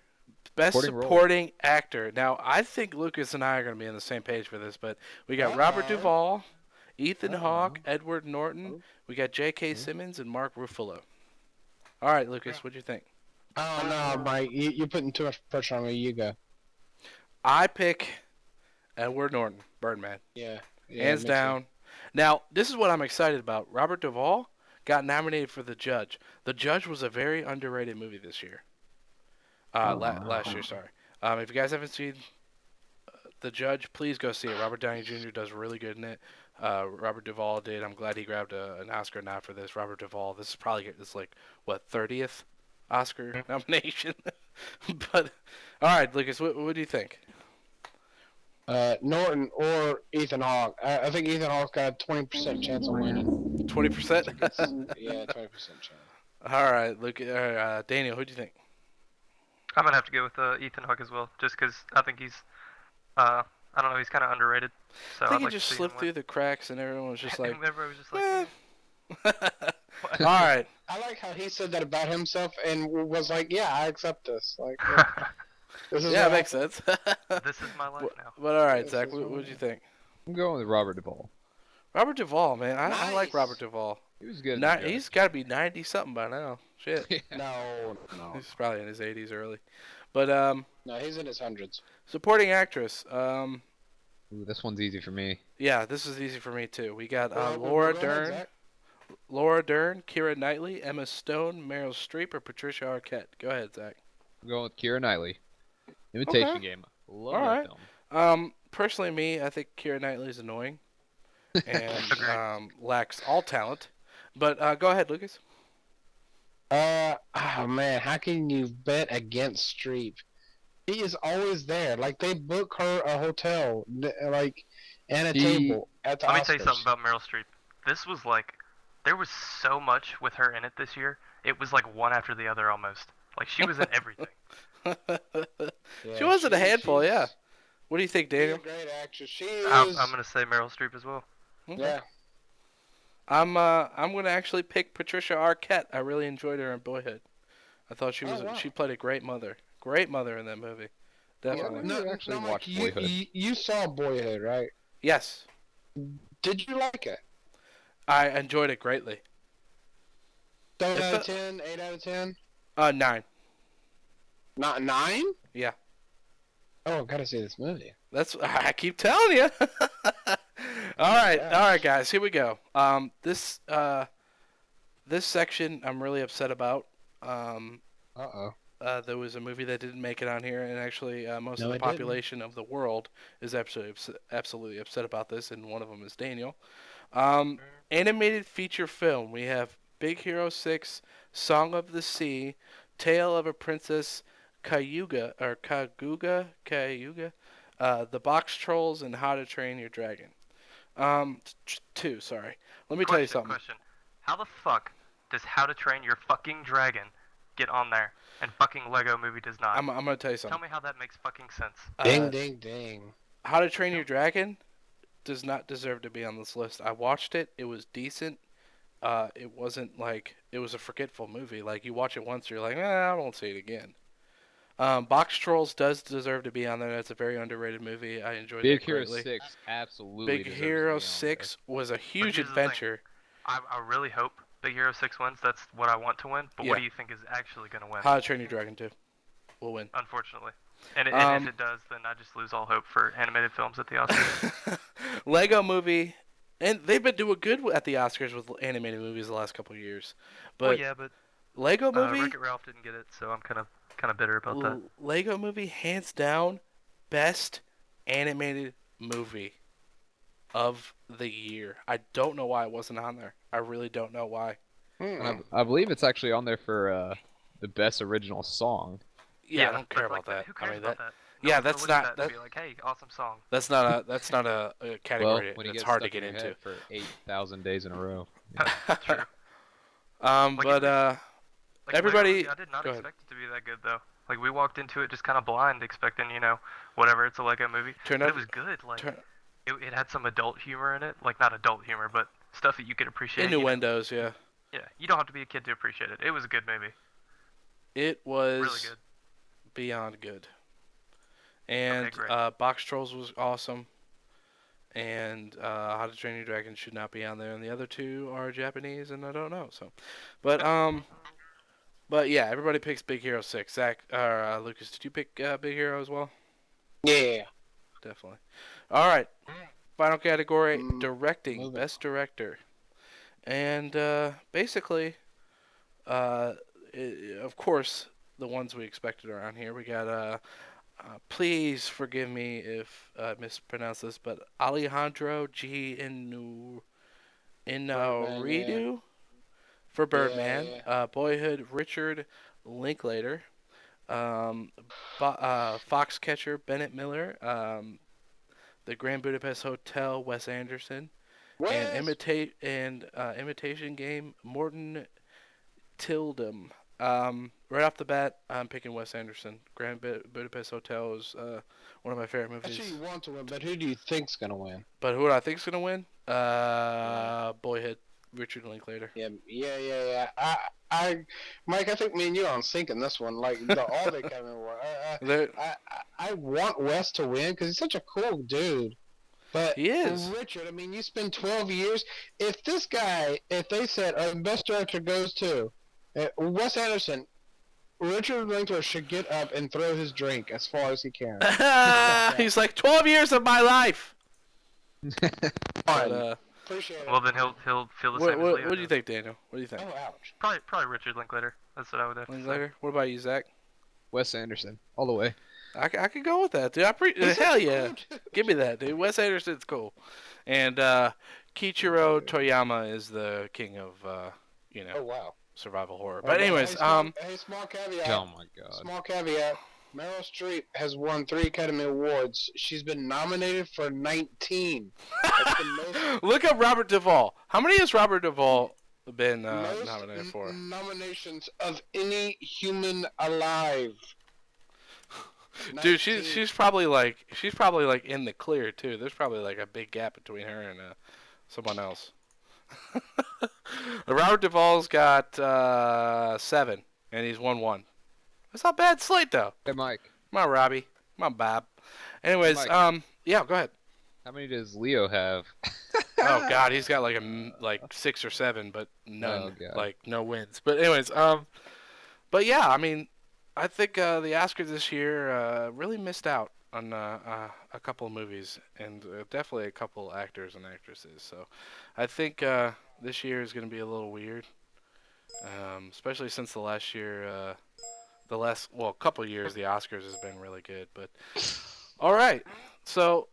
Best Supporting role. supporting actor. Now, I think Lucas and I are going to be on the same page for this, but we got Robert Uh-oh. Duvall, Ethan Uh-oh. Hawke, Edward Norton, we got J.K. Simmons, and Mark Ruffalo. All right, Lucas, what do you think? Oh no, Mike, you're putting too much pressure on me. You go. I pick Edward Norton, Birdman. Yeah. Hands me too. down. Now, this is what I'm excited about. Robert Duvall got nominated for The Judge. The Judge was a very underrated movie this year. Last year, sorry. If you guys haven't seen The Judge, please go see it. Robert Downey Jr. does really good in it. Robert Duvall did. I'm glad he grabbed an Oscar nod for this. Robert Duvall. This is probably like what 30th Oscar nomination. But all right, Lucas, what do you think? Norton or Ethan Hawke. I think Ethan Hawke's got a 20% chance of winning. 20%. Yeah, 20% chance. All right, Daniel, who do you think? I'm gonna have to go with Ethan Hawke as well, just because I think he's, I don't know, he's kind of underrated. So I think I'd he like just to see slipped him through win. the cracks, and everyone was just like, Everybody was just like, eh. All right. I like how he said that about himself and was like, "Yeah, I accept this." Like, this is Yeah, it what makes sense. this is my life now. But all right, This Zach, is what what do you think? I'm going with Robert Duvall. Robert Duvall, man, I like Nice. Robert Duvall. He was good. He's got to be 90 something by now. Shit, No, he's probably in his 80s early. But no, he's in his hundreds. supporting actress. Ooh, this one's easy for me. Yeah, this is easy for me too. We got Well, Laura go ahead, Dern, Zach. Keira Knightley, Emma Stone, Meryl Streep, or Patricia Arquette. Go ahead, Zach. I'm going with Keira Knightley. Imitation Okay. Game. Love All that right. film. Personally, me, I think Keira Knightley is annoying and Agreed. lacks all talent. But go ahead, Lucas. Oh man, how can you bet against Streep? He is always there. Like they book her a hotel, like, and a table at the Let me Oscars. tell you something about Meryl Streep. This was like, there was so much with her in it this year. It was like one after the other almost. Like she was in everything. Yeah, She wasn't a handful, she's- yeah. What do you think, She's a Daniel? great actress. She I'm is. gonna say Meryl Streep as well. Okay. Yeah. I'm gonna actually pick Patricia Arquette. I really enjoyed her in Boyhood. I thought Oh, wow. she played a great mother in that movie. Definitely. Yeah, I actually Mike, watched you, Boyhood. you saw Boyhood, right? Yes, Did you like it? I enjoyed it greatly. 7 If out of it- 10, 8 out of 10? 9. Not 9? Yeah. Oh, I gotta see this movie. That's I keep telling you. All Yeah. right, guys. Here we go. This section I'm really upset about. Uh-oh. There was a movie that didn't make it on here, and actually, most No, of the it didn't. population of the world is absolutely upset about this, and one of them is Daniel. Animated feature film. We have Big Hero 6, Song of the Sea, Tale of a Princess Kaguya, The Box Trolls, and How to Train Your Dragon. Two, sorry. Let me tell you something. Question. How the fuck does How to Train Your fucking Dragon get on there and fucking Lego Movie does not? I'm gonna tell you Tell something. me how that makes fucking sense. Ding, ding, ding. How to Train Your Dragon does not deserve to be on this list. I watched it. It was decent. It wasn't like it was a forgetful movie. Like you watch it once, you're like, I won't see it again. Box Trolls does deserve to be on there. That's a very underrated movie. I enjoyed Big it Hero greatly. 6 absolutely Big deserves to be Hero on 6 was a huge here's the thing. adventure. I really hope Big Hero 6 wins. That's what I want to win. But Yeah. what do you think is actually going to win? How to Train Your Dragon 2 will win. Unfortunately. And Um, if it does, then I just lose all hope for animated films at the Oscars. Lego Movie, and they've been doing good at the Oscars with animated movies the last couple of years. But well, yeah, but Lego Movie, Wreck-It Ralph didn't get it, so I'm kind of bitter about that. Lego Movie, hands down, best animated movie of the year. I don't know why it wasn't on there. I really don't know why. And I believe it's actually on there for the best original song. Yeah, I don't care but, about that. Who I cares mean about that. that? Yeah, one's gonna that's look at not- that and be like, hey, awesome song. That's not a Well, category when you that's get hard to stuck get in your into. head for 8,000 days in a row. True. But Like everybody, literally, I did not go ahead. expect it to be that good though. Like we walked into it just kind of blind, expecting whatever. It's a Lego movie, Turn but up. it was good. Like Turn it had some adult humor in it. Like not adult humor, but stuff that you could appreciate. innuendos. Yeah, Yeah, you don't have to be a kid to appreciate it. It was a good movie. it Really was good. beyond good. And Okay, great. Box Trolls was awesome. And How to Train Your Dragon should not be on there, and the other two are Japanese, and I don't know. So, but but yeah, everybody picks Big Hero 6. Zach, Lucas, did you pick Big Hero as well? Yeah. Definitely. All right. Final category: directing, Moving best director, and basically, uh, of course, the ones we expected around here. We got please forgive me if I mispronounce this, but Alejandro G. Birdman, yeah. Inarritu for Yeah, Birdman. yeah. Boyhood, Richard Linklater. Um, Foxcatcher, Bennett Miller. The Grand Budapest Hotel, Wes Anderson. And Wes. Imitation Game, Morton Tildum. Right off the bat, I'm picking Wes Anderson. Grand Budapest Hotel is one of my favorite movies. Actually, you want to win, but who do you think's gonna win? But who do I think's gonna win? Yeah. Boyhood, Richard Linklater. Yeah. Mike, I think me and you are on sync in this one. Like all they kind of were. There- I want Wes to win because he's such a cool dude. But He is. Richard, I mean, you spend 12 years. If this guy, if they said, best director goes to Wes Anderson, Richard Linklater should get up and throw his drink as far as he can. He's like 12 years of my life. But, Appreciate it. Well, then he'll feel the what, same as what, Leo. what do you think, Daniel? What do you think? Oh, ouch. Probably Richard Linklater. That's what I would have to say. Linklater? What about you, Zach? Wes Anderson, all the way. I could go with that, dude. Hell yeah. Give me that, dude. Wes Anderson's cool. And Kiichiro Toyama is the king of, Oh, wow. survival horror. But anyways, Small caveat. Oh my god. Small caveat. Meryl Streep has won 3 Academy Awards. She's been nominated for 19. That's the most, look up Robert Duvall. How many has Robert Duvall been most nominated for? nominations of any human alive. Dude, 19. she's probably like in the clear too. There's probably like a big gap between her and someone else. Robert Duvall's got 7, and he's won 1. That's not a bad slate though. Hey Mike, Come on, Robbie. Come on, Bob. Anyways, Mike. yeah, go ahead. how many does Leo have? Oh God, he's got like 6 or 7, but none, Oh, God. like no wins. But anyways, but yeah, I mean, I think the Oscars this year really missed out on a couple of movies and definitely a couple actors and actresses. So I think this year is going to be a little weird, especially since the last year, couple of years, the Oscars has been really good. But all right, so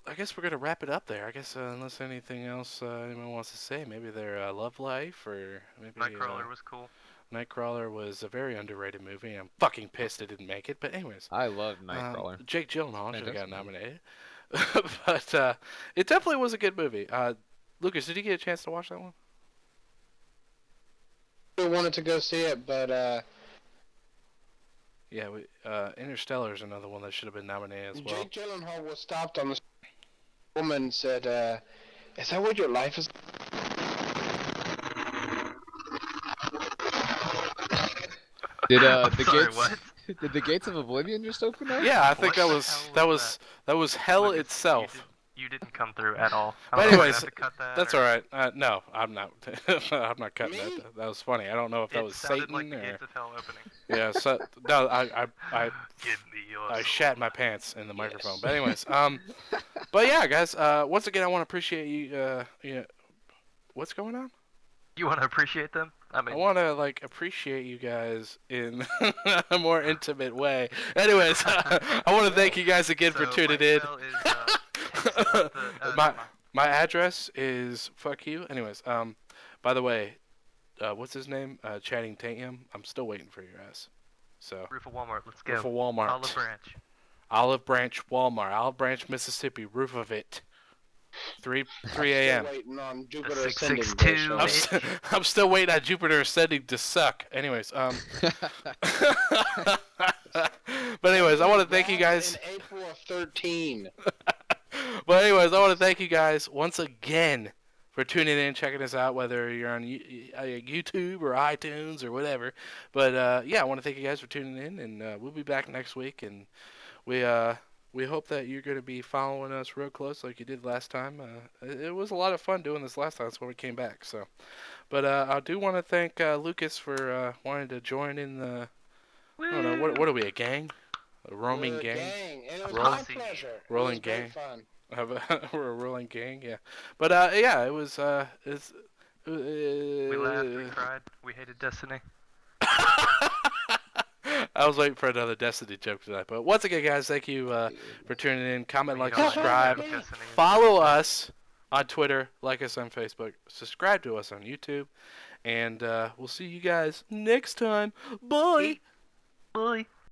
I guess we're gonna wrap it up there. I guess unless anything else anyone wants to say, maybe their love life or maybe Nightcrawler was cool. Nightcrawler was a very underrated movie. I'm fucking pissed it didn't make it. But anyways, I love Nightcrawler. Jake Gyllenhaal should have got Fantastic movie. nominated. But it definitely was a good movie. Lucas, did you get a chance to watch that one? I wanted to go see it, but Yeah, Interstellar is another one that should have been nominated as well. Jake Gyllenhaal was stopped on the woman said, "Is that what your life is?" Did I'm the sorry, gates? what? Did the gates of Oblivion just open up? Yeah, I think What that the was hell that was hell Lucas, itself. You didn't come through at all. I But don't know if we're anyways, gonna have to cut that, That's or- all right. No, I'm not. I'm not cutting Me? that. That was funny. I don't know if that It was sounded Satan like the or gates of hell opening. yeah. So no, Give me your I soul. shat my pants in the microphone. Yes. But anyways, but yeah, guys. Once again, I want to appreciate you. What's going on? You want to appreciate them? I I mean, want to appreciate you guys in a more intimate way. Anyways, I want to thank you guys again for so tuning my in. email is, never my mind. my address is fuck you. Anyways, by the way, what's his name? Channing Tatum. I'm still waiting for your ass. So Roof of Walmart. Let's go. roof of Walmart. Olive Branch. Olive Branch Walmart. Olive Branch, Mississippi. Roof of it. 3 I'm 3 still a.m. waiting on The Jupiter ascending. there, 662. so- I'm, I'm still waiting on Jupiter ascending to suck. Anyways, but anyways, I want to thank you guys. In April of 13. But anyways, I want to thank you guys once again for tuning in, checking us out, whether you're on YouTube or iTunes or whatever. But yeah, I want to thank you guys for tuning in, and we'll be back next week. And we hope that you're going to be following us real close like you did last time. It was a lot of fun doing this last time. That's when we came back. So, but I do want to thank Lucas for wanting to join in the. I don't know what are we, a gang, a roaming We're a gang, and it was Roll- my pleasure. rolling It was great gang. fun. We're a rolling gang, yeah. But yeah, it was it's. We laughed, we cried, we hated Destiny. I was waiting for another Destiny joke tonight. But once again, guys, thank you for tuning in. Comment, We like, don't like subscribe. Destiny and Follow stuff. us on Twitter, like us on Facebook, subscribe to us on YouTube, and we'll see you guys next time. Bye. Bye.